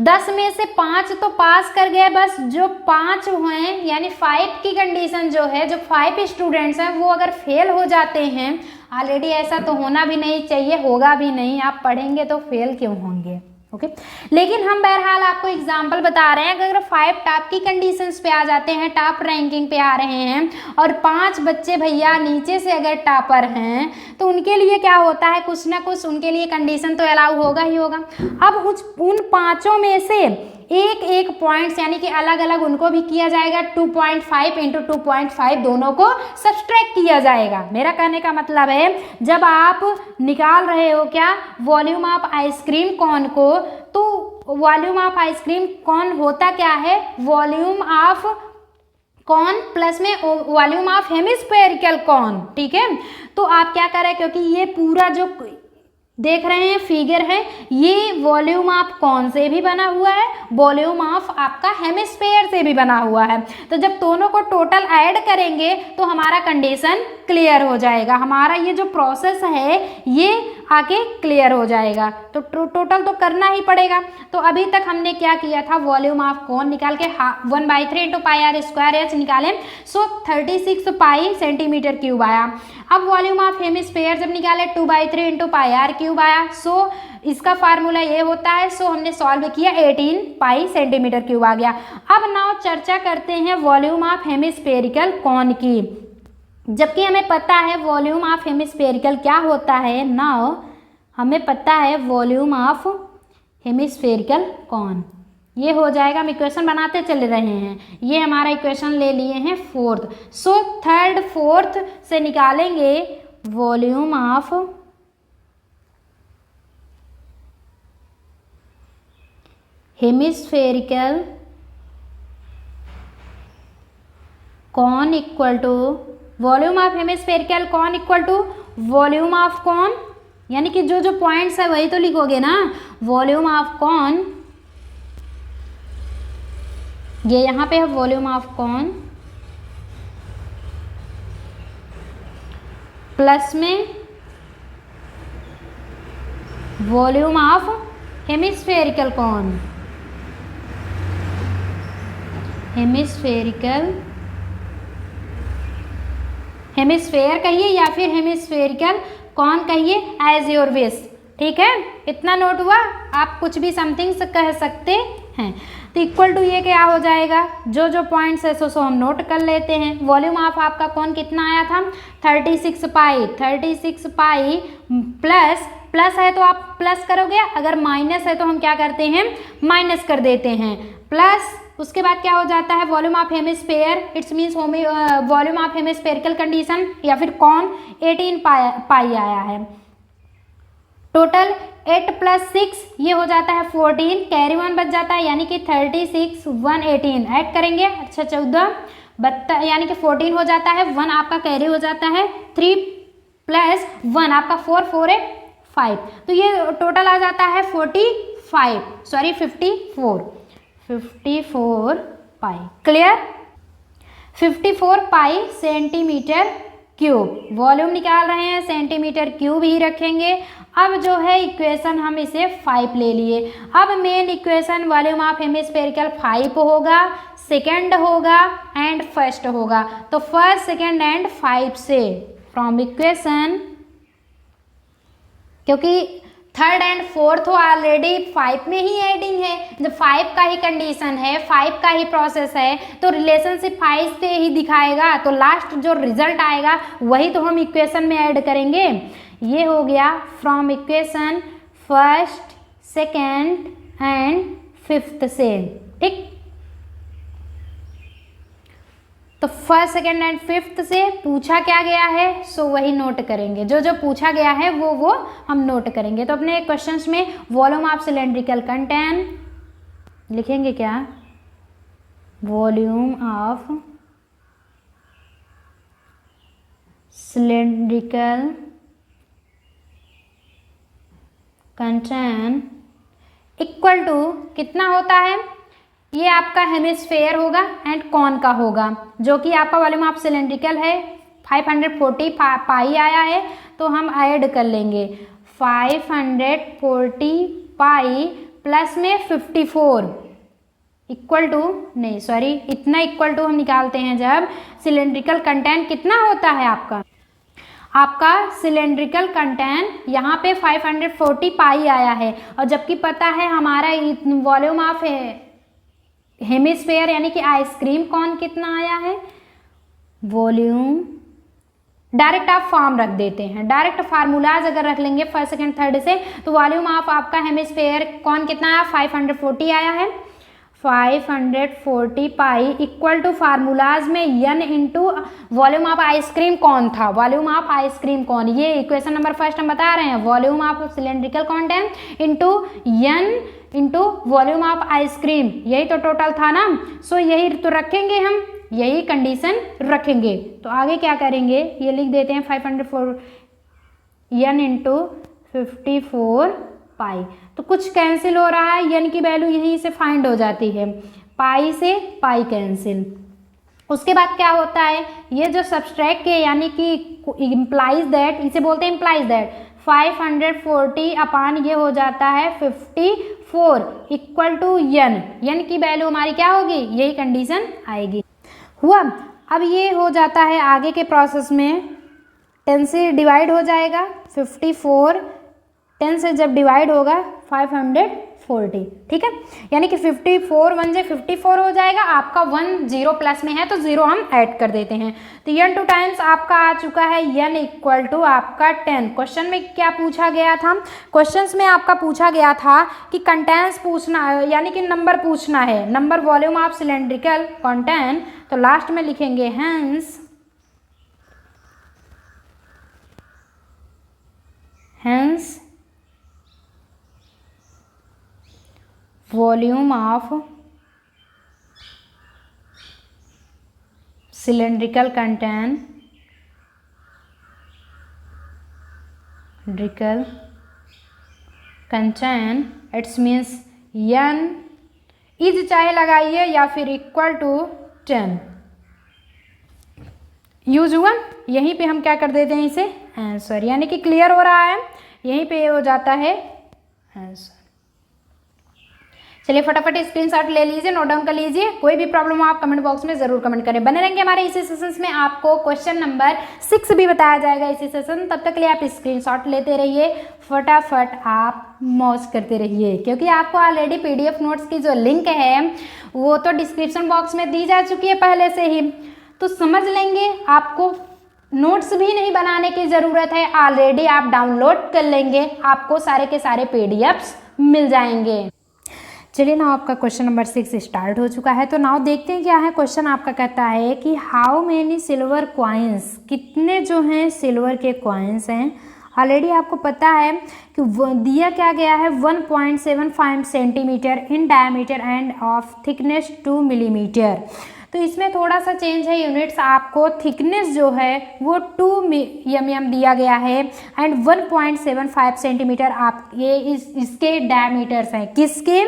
10 में से 5 तो पास कर गए, बस जो 5 हुए यानी 5 की कंडीशन जो है, जो 5 स्टूडेंट्स हैं वो अगर फेल हो जाते हैं, ऑलरेडी ऐसा तो होना भी नहीं चाहिए, होगा भी नहीं, आप पढ़ेंगे तो फेल क्यों होंगे, ओके। लेकिन हम बहरहाल आपको एग्जाम्पल बता रहे हैं, अगर 5 टॉप की कंडीशंस पे आ जाते हैं, टॉप रैंकिंग पे आ रहे हैं, और 5 बच्चे भैया नीचे से अगर टॉपर हैं, तो उनके लिए क्या होता है, कुछ ना कुछ उनके लिए कंडीशन तो अलाउ होगा ही होगा। अब उन 5 में से एक पॉइंट्स यानी कि अलग अलग उनको भी किया जाएगा, 2.5 इंटू 2.5 दोनों को सब्सट्रैक्ट किया जाएगा। मेरा कहने का मतलब है, जब आप निकाल रहे हो क्या वॉल्यूम ऑफ आइसक्रीम कॉर्न को, तो वॉल्यूम ऑफ आइसक्रीम कॉर्न होता क्या है, वॉल्यूम ऑफ कॉर्न प्लस में वॉल्यूम ऑफ हेमिस्फेरिकल कॉर्न, ठीक है। तो आप क्या कर रहे हैं, क्योंकि ये पूरा जो देख रहे हैं फिगर है, ये वॉल्यूम ऑफ कॉर्न से भी बना हुआ है, वॉल्यूम ऑफ आपका हेमिस्फेयर से भी बना हुआ है। तो जब दोनों को टोटल ऐड करेंगे तो हमारा कंडीशन क्लियर हो जाएगा, हमारा ये जो प्रोसेस है ये आके क्लियर हो जाएगा। तो टोटल तो करना ही पड़ेगा। तो अभी तक हमने क्या किया था, वॉल्यूम ऑफ कॉर्न निकाल के 1/3 into pi are square H निकाले, सो 36 पाई सेंटीमीटर क्यूब आया। अब वॉल्यूम ऑफ हेमिस्फेयर जब निकाले 2/3 इंटू पाई आर क्यूब आया, सो इसका फार्मूला ये होता है, सो हमने सॉल्व किया 18 पाई सेंटीमीटर क्यूब आ गया। अब नाउ चर्चा करते हैं वॉल्यूम ऑफ हेमिस्फेरिकल कॉर्न की, जबकि हमें पता है वॉल्यूम ऑफ हेमिस्फेरिकल क्या होता है। नाउ हमें पता है वॉल्यूम ऑफ हेमिस्फेरिकल कॉर्न, ये हो जाएगा, हम इक्वेशन बनाते चले रहे हैं, ये हमारा इक्वेशन ले लिए हैं 4th, सो 3rd 4th से निकालेंगे volume of hemispherical cone equal to volume of hemispherical cone equal to volume of cone, यानी कि जो जो पॉइंट्स है वही तो लिखोगे ना, वॉल्यूम ऑफ कॉर्न, ये यहाँ पे है वॉल्यूम ऑफ कॉर्न प्लस में volume of hemispherical corn, hemisphere कहिए या फिर हेमिस्फेरिकल कॉर्न कहिए, एज योर विश, ठीक है। इतना नोट हुआ, आप कुछ भी समथिंग से कह सकते हैं। तो इक्वल टू ये क्या हो जाएगा, जो जो पॉइंट्स है सो हम नोट कर लेते हैं। वॉल्यूम ऑफ आपका कौन कितना आया था 36 पाई प्लस है तो आप प्लस करोगे, अगर माइनस है तो हम क्या करते हैं माइनस कर देते हैं, प्लस उसके बाद क्या हो जाता है volume of hemisphere, it's means volume of hemispherical condition या फिर कॉन 18 पाई आया है। टोटल 8 + 6 ये हो जाता है 14, कैरी 1 बच जाता है, यानी कि 36 1 18 ऐड करेंगे, अच्छा 14 72 यानी कि 14 हो जाता है, 1 आपका कैरी हो जाता है, 3 + 1 आपका 4 4 8 5, तो ये टोटल आ जाता है 54 pi. Clear, 54 pi centimetre cube, volume निकाल रहे हैं सेंटीमीटर क्यूब ही रखेंगे। अब जो है इक्वेशन हम इसे 5 ले लिए। अब main equation volume of hemispherical 5 होगा, सेकंड होगा एंड फर्स्ट होगा। तो फर्स्ट सेकंड एंड 5 से फ्रॉम इक्वेशन क्योंकि थर्ड एंड फोर्थ ऑलरेडी 5 में ही एडिंग है, जब 5 का ही कंडीशन है, 5 का ही प्रोसेस है, तो रिलेशनशिप 5 से ही दिखाएगा, तो लास्ट जो रिजल्ट आएगा वही तो हम इक्वेशन में ऐड करेंगे। ये हो गया from equation first, second and fifth से, ठीक। तो फर्स्ट, सेकेंड एंड फिफ्थ से पूछा क्या गया है सो वही नोट करेंगे, जो जो पूछा गया है वो हम नोट करेंगे। तो अपने क्वेश्चंस में वॉल्यूम ऑफ सिलेंड्रिकल कंटेन लिखेंगे क्या, volume of cylindrical container equal to कितना होता है, ये आपका हेमिस्फेयर होगा एंड कॉन का होगा, जो कि आपका वॉल्यूम ऑफ सिलेंड्रिकल है 540 पाई आया है, तो हम ऐड कर लेंगे 540 पाई प्लस में 54 इक्वल टू, नहीं सॉरी, इतना इक्वल टू हम निकालते हैं जब सिलेंड्रिकल कंटेंट कितना होता है आपका सिलेंड्रिकल कंटेंट यहाँ पे 540 पाई आया है, और जबकि पता है हमारा वॉल्यूम ऑफ हेमिस्फेयर यानी कि आइसक्रीम कौन कितना आया है, वॉल्यूम डायरेक्ट आप फॉर्म रख देते हैं, डायरेक्ट फार्मूलाज अगर रख लेंगे फर्स्ट, सेकंड, थर्ड से, तो वॉल्यूम ऑफ आपका हेमिस्फेयर कौन कितना आया, 540 आया है। 540 पाई इक्वल टू फार्मूलाज में n into volume of ice cream कौन था, वॉल्यूम ऑफ आइसक्रीम कौन, ये इक्वेशन नंबर फर्स्ट हम बता रहे हैं, volume of cylindrical content into n into volume of ice cream, यही तो टोटल था ना। सो यही तो रखेंगे हम, यही कंडीशन रखेंगे। तो आगे क्या करेंगे, ये लिख देते हैं 504 n इंटू 54 पाई, तो कुछ कैंसिल हो रहा है, n की वैल्यू यहीं से फाइंड हो जाती है, पाई से पाई कैंसिल। उसके बाद क्या होता है, ये जो सब्सट्रैक्ट के यानी कि इम्प्लाइज दैट, इसे बोलते हैं इम्प्लाइज दैट 540 अपान ये हो जाता है 54 इक्वल टू n की वैल्यू हमारी क्या होगी, यही कंडीशन आएगी। हुआ, अब ये हो जाता है आगे के प्रोसेस में 10 से डिवाइड हो जाएगा, 54 10 से जब डिवाइड होगा 540, ठीक है, यानी कि 54 1 से 54 हो जाएगा, आपका 1 0 प्लस में है तो 0 हम ऐड कर देते हैं, तो n 2 टाइम्स आपका आ चुका है n इक्वल टू आपका 10। क्वेश्चन में क्या पूछा गया था, क्वेश्चंस में आपका पूछा गया था कि कंटेंट्स पूछना यानी कि नंबर पूछना है, number volume of cylindrical content, तो लास्ट में लिखेंगे hence volume of cylindrical content it's means n is चाहे लगाइए या फिर इक्वल टू 10 यूज हुआ, यहीं पे हम क्या कर देते हैं इसे आंसर, यानी कि क्लियर हो रहा है, यहीं पे ये हो जाता है आंसर। चलिए फटाफट स्क्रीनशॉट ले लीजिए, नोट डाउन कर लीजिए, कोई भी प्रॉब्लम हो आप कमेंट बॉक्स में जरूर कमेंट करें। बने रहेंगे हमारे इसी सेशंस में, आपको क्वेश्चन नंबर 6 भी बताया जाएगा इसी सेशन, तब तक के लिए आप स्क्रीनशॉट लेते रहिए, फटाफट आप मौज करते रहिए, क्योंकि आपको ऑलरेडी PDF नोट्स की जो लिंक है वो तो डिस्क्रिप्शन बॉक्स में दी जा चुकी है पहले से ही, तो समझ लेंगे, आपको नोट्स भी नहीं बनाने की ज़रूरत है, ऑलरेडी आप डाउनलोड कर लेंगे, आपको सारे के सारे PDFs मिल जाएंगे। चलिए ना, आपका क्वेश्चन नंबर 6 स्टार्ट हो चुका है, तो नाउ देखते हैं क्या है। क्वेश्चन आपका कहता है कि हाउ मेनी सिल्वर कॉइन्स, कितने जो हैं सिल्वर के कॉइन्स हैं। ऑलरेडी आपको पता है कि दिया क्या गया है 1.75 centimetre in diameter end of thickness 2 millimetre. तो इसमें थोड़ा सा चेंज है यूनिट्स, आपको थिकनेस जो है वो 2 mm दिया गया है एंड 1.75 सेंटीमीटर आप ये इसके डायमीटर्स हैं, किसके,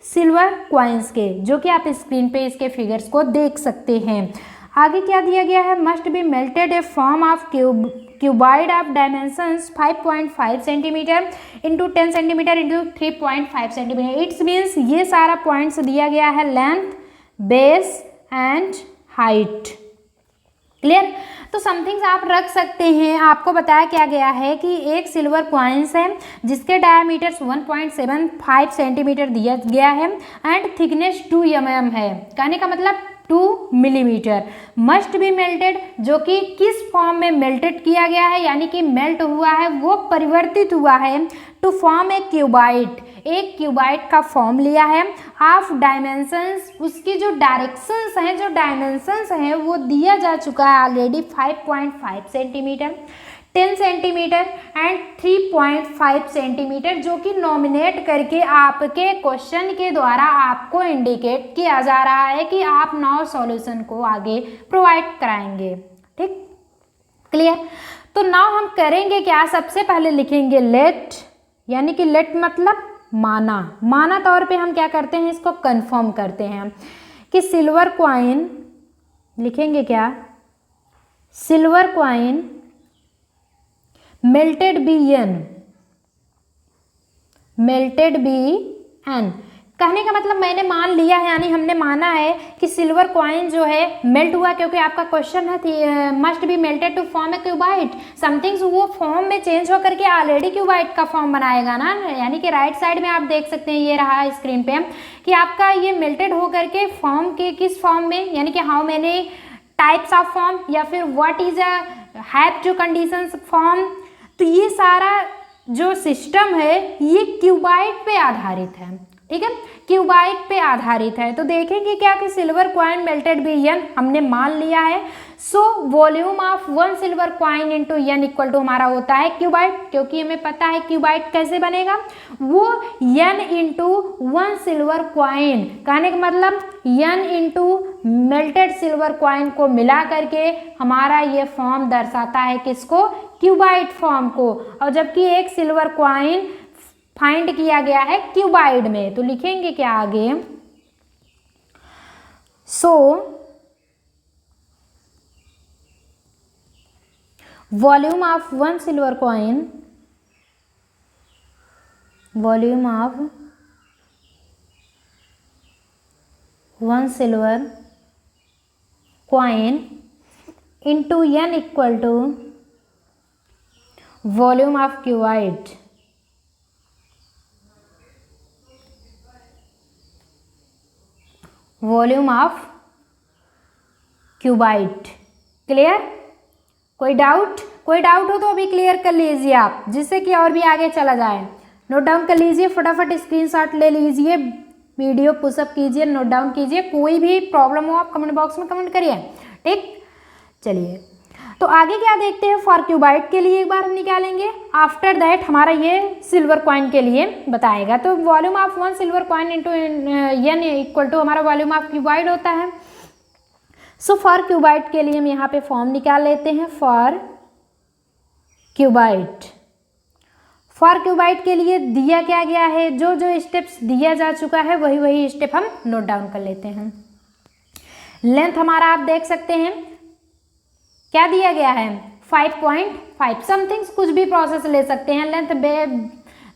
सिल्वर कॉइन्स के, जो कि आप स्क्रीन पे इसके फिगर्स को देख सकते हैं। आगे क्या दिया गया है, must be melted A form of cuboid of dimensions 5.5 centimetre into 10 centimetre into 3.5 centimetre. It's means ये सारा पॉइंट्स दिया गया है, length, base and height, clear. तो समथिंग्स आप रख सकते हैं। आपको बताया क्या गया है कि एक सिल्वर कॉइन्स है जिसके डायमीटर 1.75 सेंटीमीटर दिया गया है एंड थिकनेस 2 mm है। कहने का मतलब 2 मिलीमीटर मस्ट बी मेल्टेड, जो कि किस फॉर्म में मेल्टेड किया गया है, यानी कि मेल्ट हुआ है, वो परिवर्तित हुआ है टू फॉर्म ए क्यूबाइट, एक क्यूबाइट का फॉर्म लिया है। ऑफ डायमेंशंस, उसकी जो डायरेक्शंस हैं, जो डायमेंशंस हैं वो दिया जा चुका है already 5.5 centimetre, 10 centimetre and 3.5 centimetre, जो कि नॉमिनेट करके आपके क्वेश्चन के द्वारा आपको इंडिकेट किया जा रहा है कि आप नाउ सॉल्यूशन को आगे प्रोवाइड कराएंगे। ठीक, क्लियर। तो नाउ हम करेंगे क्या, सबसे पहले लिखेंगे लेट, यानी कि लेट मतलब माना तौर पे हम क्या करते हैं, इसको कंफर्म करते हैं कि सिल्वर कॉइन लिखेंगे क्या, silver coin melted be N. कहने का मतलब मैंने मान लिया है, यानी हमने माना है कि सिल्वर कॉइन जो है मेल्ट हुआ, क्योंकि आपका क्वेश्चन है must be melted to form a cuboid, somethings वो फॉर्म में चेंज होकर के ऑलरेडी क्यूबाइट का फॉर्म बनाएगा ना। यानी कि राइट साइड में आप देख सकते हैं, ये रहा स्क्रीन पे कि आपका ये मेल्टेड होकर के फॉर्म के किस फॉर्म में, यानी कि how many types of form या फिर व्हाट इज अ हैव जो कंडीशंस फॉर्म। तो ये सारा जो सिस्टम है ये क्यूबाइट पे आधारित है। ठीक है, क्यूबाइट पे आधारित है। तो देखेंगे क्या कि silver coin melted be N हमने मान लिया है। So volume of 1 silver coin into N equal to हमारा होता है क्यूबाइट, क्योंकि हमें पता है क्यूबाइट कैसे बनेगा, वो एन इंटू 1 सिल्वर कॉइन, कहने का मतलब N into melted silver coin को मिला करके हमारा ये फॉर्म दर्शाता है किसको, क्यूबाइट फॉर्म को। और जबकि एक सिल्वर कॉइन फाइंड किया गया है क्यूबाइड में, तो लिखेंगे क्या आगे, so volume of 1 silver coin, volume of 1 silver coin into N equal to volume of cuboid, volume of cuboid. Clear, कोई डाउट हो तो अभी क्लियर कर लीजिए आप, जिससे कि और भी आगे चला जाए। नोट डाउन कर लीजिए, फटाफट स्क्रीनशॉट ले लीजिए, वीडियो पुशअप कीजिए, नोट डाउन कीजिए, कोई भी प्रॉब्लम हो आप कमेंट बॉक्स में कमेंट करिए। ठीक, चलिए तो आगे क्या देखते हैं, फॉर क्यूबाइट के लिए एक बार हम निकालेंगे, आफ्टर दैट हमारा ये सिल्वर कॉइन के लिए बताएगा। तो volume of 1 silver coin into N equal to हमारा वॉल्यूम ऑफ क्यूबाइट होता है। सो फॉर क्यूबाइट के लिए हम यहाँ पे फॉर्म निकाल लेते हैं, फॉर क्यूबाइट। फॉर क्यूबाइट के लिए दिया क्या गया है, जो जो स्टेप्स दिया जा चुका है वही स्टेप हम नोट डाउन कर लेते हैं। लेंथ हमारा आप देख सकते हैं क्या दिया गया है, 5.5, समथिंग्स कुछ भी प्रोसेस ले सकते हैं। लेंथ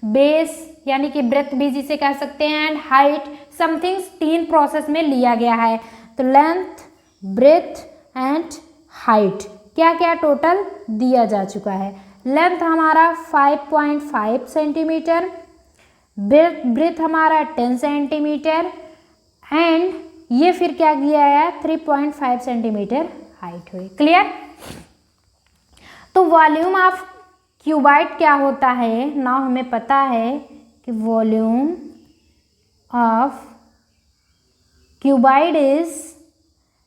बेस यानी कि ब्रेथ भी जिसे कह सकते हैं, एंड हाइट समथिंग्स 3 प्रोसेस में लिया गया है। तो लेंथ, ब्रेथ एंड हाइट क्या क्या टोटल दिया जा चुका है। लेंथ हमारा 5.5 सेंटीमीटर, ब्रेथ हमारा 10 सेंटीमीटर एंड ये फिर क्या दिया है 3.5 सेंटीमीटर हाइट हुई। क्लियर। तो वॉल्यूम ऑफ क्यूबाइट क्या होता है, ना हमें पता है कि volume of cuboid is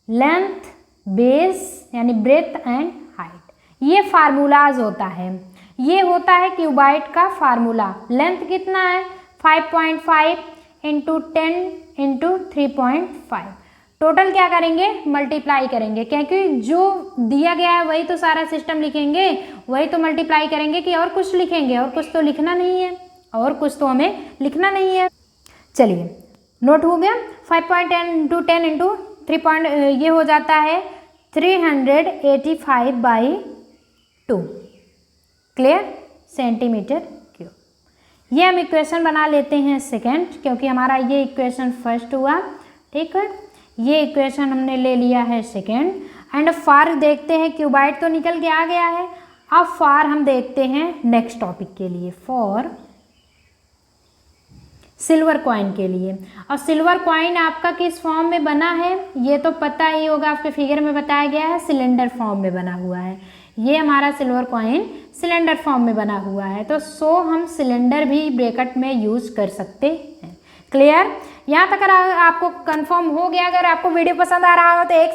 length, base यानी ब्रेथ एंड हाइट। ये फार्मूलाज होता है, ये होता है क्यूबाइट का फार्मूला। लेंथ कितना है 5.5 इंटू 10 इंटू 3.5। टोटल क्या करेंगे, मल्टीप्लाई करेंगे, क्योंकि जो दिया गया है वही तो सारा सिस्टम लिखेंगे, वही तो मल्टीप्लाई करेंगे कि और कुछ लिखेंगे, और कुछ तो लिखना नहीं है, और कुछ तो हमें लिखना नहीं है। चलिए नोट हो गया। 5.10 इंटू 10 इंटू 3 ये हो जाता है 385/2। Clear, centimetre cube. ये हम इक्वेशन बना लेते हैं सेकेंड, क्योंकि हमारा ये इक्वेशन फर्स्ट हुआ। ठीक है, ये इक्वेशन हमने ले लिया है सेकेंड। एंड फार देखते हैं, क्यूबाइट तो निकल के आ गया है। अब फार हम देखते हैं नेक्स्ट टॉपिक के लिए, फॉर सिल्वर कॉइन के लिए। और सिल्वर कॉइन आपका किस फॉर्म में बना है ये तो पता ही होगा, आपके फिगर में बताया गया है, सिलेंडर फॉर्म में बना हुआ है। ये हमारा सिल्वर कॉइन सिलेंडर फॉर्म में बना हुआ है, तो सो हम सिलेंडर भी ब्रैकेट में यूज कर सकते हैं। क्लियर? यहाँ तक अगर आपको कंफर्म हो गया, अगर आपको वीडियो पसंद आ रहा हो तो एक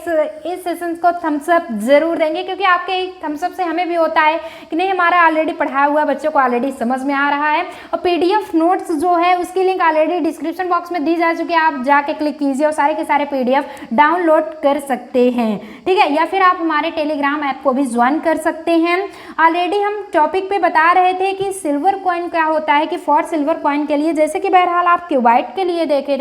इस सेशन को थम्स अप जरूर देंगे, क्योंकि आपके थम्स अप से हमें भी होता है कि नहीं हमारा ऑलरेडी पढ़ाया हुआ बच्चों को ऑलरेडी समझ में आ रहा है। और पीडीएफ नोट्स जो है उसकी लिंक ऑलरेडी डिस्क्रिप्शन बॉक्स में दी जा चुकी है, आप जाके क्लिक कीजिए और सारे के सारे पीडीएफ डाउनलोड कर सकते हैं। ठीक है, या फिर आप हमारे टेलीग्राम ऐप को भी ज्वाइन कर सकते हैं। ऑलरेडी हम टॉपिक पे बता रहे थे कि सिल्वर कॉइन क्या होता है, कि फॉर सिल्वर कॉइन के लिए जैसे कि बहरहाल आप क्यूबाइट के लिए देखे थे,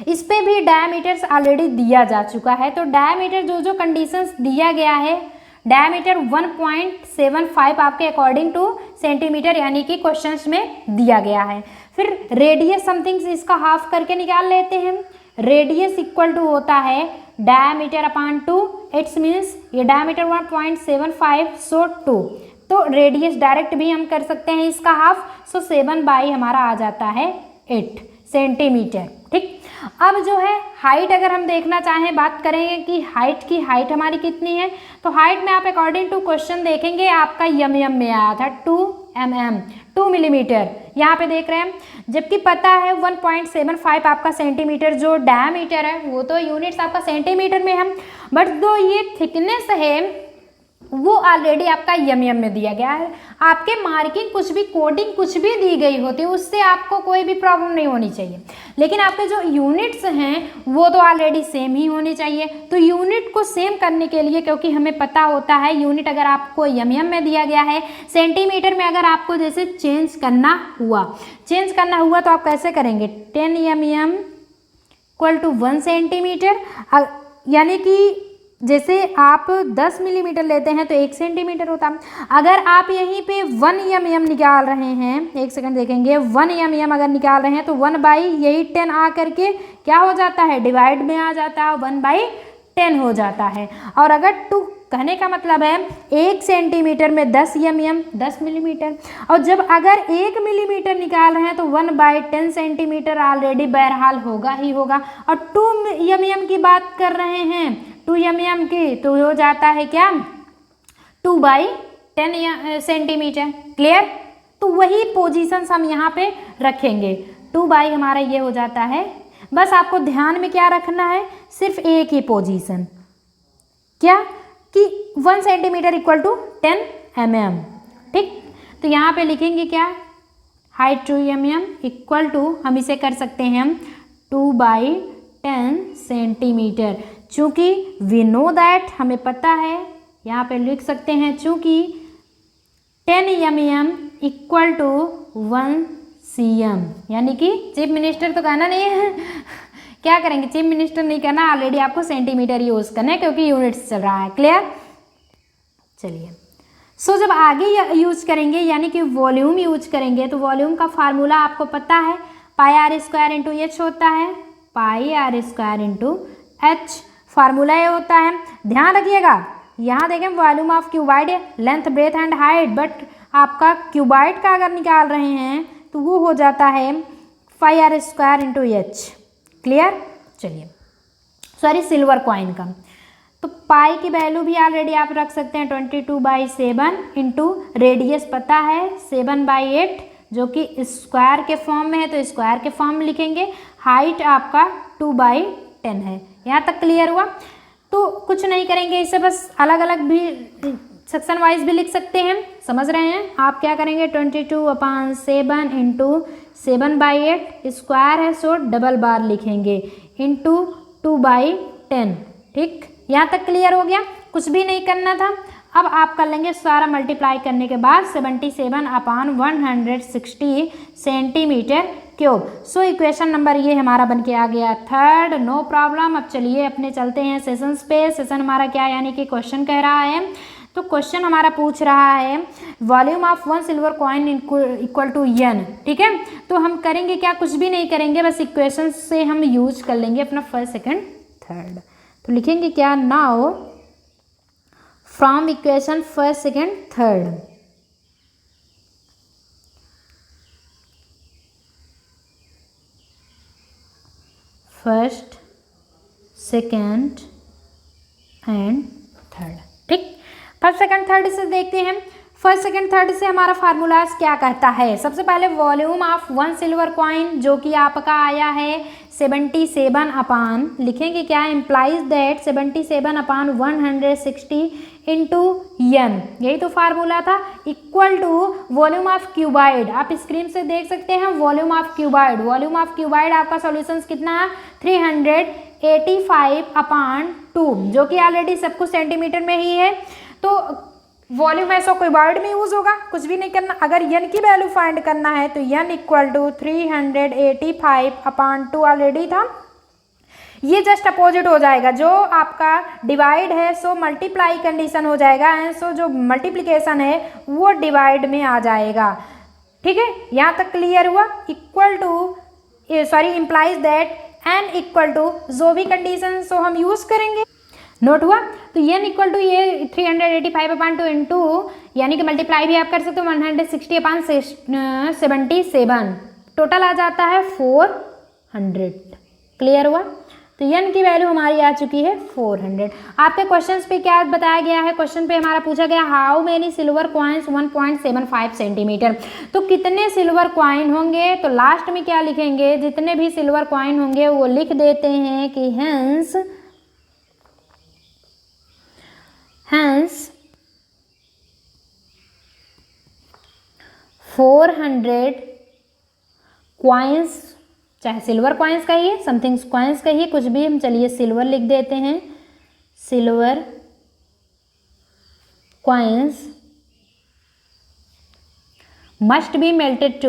इस पे भी डायमीटर्स ऑलरेडी दिया जा चुका है। तो डायमीटर जो जो कंडीशंस दिया गया है, डायमीटर 1.75 आपके अकॉर्डिंग टू सेंटीमीटर यानी कि क्वेश्चंस में दिया गया है। फिर रेडियस समथिंग इसका हाफ करके निकाल लेते हैं। रेडियस इक्वल टू होता है डायमीटर अपॉन 2, इट्स मीन्स ये डायमीटर 1.75 सो 2, तो रेडियस डायरेक्ट भी हम कर सकते हैं इसका हाफ, सो 7 बाई हमारा आ जाता है 8 सेंटीमीटर। ठीक, अब जो है हाइट अगर हम देखना चाहें, बात करेंगे कि हाइट हमारी कितनी है, तो हाइट में आप अकॉर्डिंग टू क्वेश्चन देखेंगे आपका एम में आया था 2 mm 2 मिलीमीटर यहाँ पे देख रहे हैं, जबकि पता है 1.75 आपका सेंटीमीटर जो डायमीटर है वो तो यूनिट्स आपका सेंटीमीटर में है, बट जो ये थिकनेस है वो ऑलरेडी आपका एम में दिया गया है। आपके मार्किंग कुछ भी, कोडिंग कुछ भी दी गई होती है, उससे आपको कोई भी प्रॉब्लम नहीं होनी चाहिए, लेकिन आपके जो यूनिट्स हैं वो तो ऑलरेडी सेम ही होने चाहिए। तो यूनिट को सेम करने के लिए, क्योंकि हमें पता होता है यूनिट अगर आपको एम में दिया गया है, सेंटीमीटर में अगर आपको जैसे चेंज करना हुआ तो आप कैसे करेंगे, 10 mm इक्वल टू 1 सेंटीमीटर, यानी कि जैसे आप 10 मिलीमीटर लेते हैं तो 1 सेंटीमीटर होता। अगर आप यहीं पे 1 mm निकाल रहे हैं, एक सेकंड देखेंगे, 1 mm अगर निकाल रहे हैं तो 1 बाई यही 10 आ करके क्या हो जाता है, डिवाइड में आ जाता है, 1 बाई 10 हो जाता है। और अगर 2 कहने का मतलब है 1 सेंटीमीटर में 10 mm 10 मिलीमीटर, और जब अगर 1 मिलीमीटर निकाल रहे हैं तो 1 बाई 10 सेंटीमीटर ऑलरेडी बहरहाल होगा ही होगा। और 2 mm की बात कर रहे हैं, 2 mm की, तो हो जाता है क्या, 2 बाई 10 सेंटीमीटर। क्लियर? तो वही पोजीशंस हम यहाँ पे रखेंगे, 2 बाई हमारा ये हो जाता है। बस आपको ध्यान में क्या रखना है, सिर्फ एक ही पोजीशन, क्या कि 1 सेंटीमीटर इक्वल टू 10 mm। ठीक, तो यहाँ पे लिखेंगे क्या, हाइट 2 mm इक्वल टू, हम इसे कर सकते हैं हम 2 बाई 10 सेंटीमीटर। चूँकि वी नो दैट, हमें पता है, यहाँ पे लिख सकते हैं चूँकि 10 mm इक्वल टू 1 cm, यानी कि चीफ मिनिस्टर तो कहना नहीं है क्या करेंगे, चीफ मिनिस्टर नहीं करना, ऑलरेडी आपको सेंटीमीटर यूज करना है क्योंकि यूनिट्स चल रहा है। क्लियर? चलिए, सो जब आगे यूज करेंगे यानी कि वॉल्यूम यूज करेंगे, तो वॉल्यूम का फार्मूला आपको पता है, pi are square into h होता है, pi are square into h formula ये होता है। ध्यान रखिएगा, यहाँ देखें volume of cuboid, length breadth and height, but आपका क्यूबाइड का अगर निकाल रहे हैं तो वो हो जाता है pi are square into h. Clear? चलिए, सॉरी सिल्वर कॉइन का, तो पाई की वैल्यू भी ऑलरेडी आप रख सकते हैं 22/7 इंटू रेडियस पता है 7/8, जो कि स्क्वायर के फॉर्म में है तो स्क्वायर के फॉर्म में लिखेंगे। हाइट आपका 2/10 है। यहाँ तक क्लियर हुआ? तो कुछ नहीं करेंगे, इसे बस अलग अलग भी सेक्शन वाइज भी लिख सकते हैं, समझ रहे हैं? आप क्या करेंगे, 22/7 इंटू 7/8 स्क्वायर है सो डबल बार लिखेंगे इंटू 2/10। ठीक, यहाँ तक क्लियर हो गया? कुछ भी नहीं करना था। अब आप कर लेंगे सारा मल्टीप्लाई करने के बाद 77/160 centimetre cube. So equation number ये हमारा बन के आ गया 3rd, नो प्रॉब्लम। अब चलिए अपने चलते हैं सेशंस पे। सेशन हमारा क्या यानी कि क्वेश्चन कह रहा है, तो क्वेश्चन हमारा पूछ रहा है volume of 1 silver coin equal to n। ठीक है, तो हम करेंगे क्या, कुछ भी नहीं करेंगे, बस इक्वेशन से हम यूज कर लेंगे अपना 1st, 2nd, 3rd। तो लिखेंगे क्या, now from equation first second third. First second and third, ठीक। फर्स्ट सेकेंड थर्ड से देखते हैं। फर्स्ट सेकेंड थर्ड से हमारा फार्मूलाज क्या कहता है। सबसे पहले volume of one silver coin जो कि आपका आया है 77 अपान, लिखेंगे क्या, implies that 77 upon 160 into N, यही तो फार्मूला था, equal to volume of cuboid. आप स्क्रीन से देख सकते हैं volume of cuboid. Volume of cuboid आपका सॉल्यूशंस कितना है 385 अपान 2, जो कि ऑलरेडी सब कुछ सेंटीमीटर में ही है। तो वॉल्यूम ऐसा क्यूबाइड में यूज होगा, कुछ भी नहीं करना। अगर यन की वैल्यू फाइंड करना है तो यन इक्वल टू 385 अपान 2 ऑलरेडी था, ये जस्ट अपोजिट हो जाएगा। जो आपका डिवाइड है सो मल्टीप्लाई कंडीशन हो जाएगा, एंड सो जो मल्टीप्लिकेशन है वो डिवाइड में आ जाएगा, ठीक है। यहाँ तक क्लियर हुआ। Equal to sorry implies that N equal to जो भी कंडीशन सो हम यूज करेंगे, नोट हुआ। तो एन इक्वल टू ये 385 अपान 2 इंटू यानी कि मल्टीप्लाई भी आप कर सकते हो 160 अपान 77, टोटल आ जाता है 400, क्लियर हुआ। तो एन की वैल्यू हमारी आ चुकी है 400। आपके क्वेश्चंस पे क्या बताया गया है, क्वेश्चन पे हमारा पूछा गया how many silver coins 1.75 centimetre. तो कितने सिल्वर कॉइन होंगे, तो लास्ट में क्या लिखेंगे, जितने भी सिल्वर कॉइन होंगे वो लिख देते हैं कि हेंस 400 कॉइन्स, चाहे सिल्वर कॉइन्स कहिए समथिंग कॉइन्स कहिए कुछ भी, हम चलिए सिल्वर लिख देते हैं, silver coins must be melted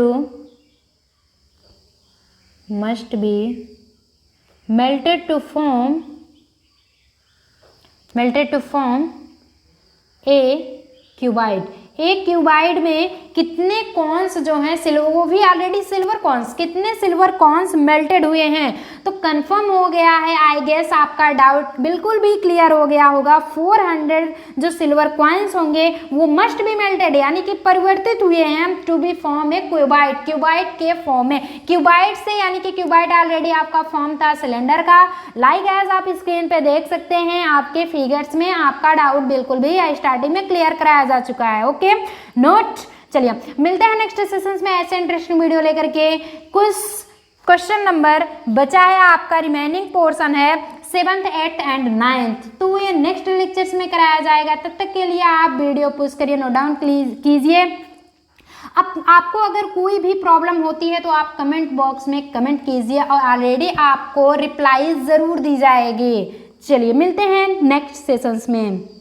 to form a cuboid. एक क्यूबाइड में कितने कॉन्स जो हैं सिल्वर, वो भी ऑलरेडी सिल्वर कॉन्स, कितने सिल्वर कॉन्स मेल्टेड हुए हैं। तो कंफर्म हो गया है, आई गेस आपका डाउट बिल्कुल भी क्लियर हो गया होगा। 400 जो सिल्वर कॉइन्स होंगे वो मस्ट बी मेल्टेड यानी कि परिवर्तित हुए हैं to be form a cuboid, cuboid के फॉर्म में। क्यूबाइड से यानी कि क्यूबाइड ऑलरेडी आपका फॉर्म था सिलेंडर का। लाइक एज आप स्क्रीन पे देख सकते हैं आपके फिगर्स में आपका डाउट बिल्कुल भी स्टार्टिंग में क्लियर कराया जा चुका है, ओके नोट। चलिए मिलते हैं नेक्स्ट सेशंस में ऐसे इंटरेस्टिंग वीडियो लेकर के। कुछ क्वेश्चन नंबर बचा है, आपका रिमेनिंग पोर्शन है 7th 8th एंड 9th, तो ये नेक्स्ट लेक्चर्स में कराया जाएगा। तब तक के लिए आप वीडियो पुश करिए, नोट डाउन कीजिए। अब आपको अगर कोई भी प्रॉब्लम होती है तो आप कमेंट बॉक्स में कमेंट कीजिए और ऑलरेडी आपको रिप्लाई ज़रूर दी जाएगी। चलिए मिलते हैं नेक्स्ट सेशंस में।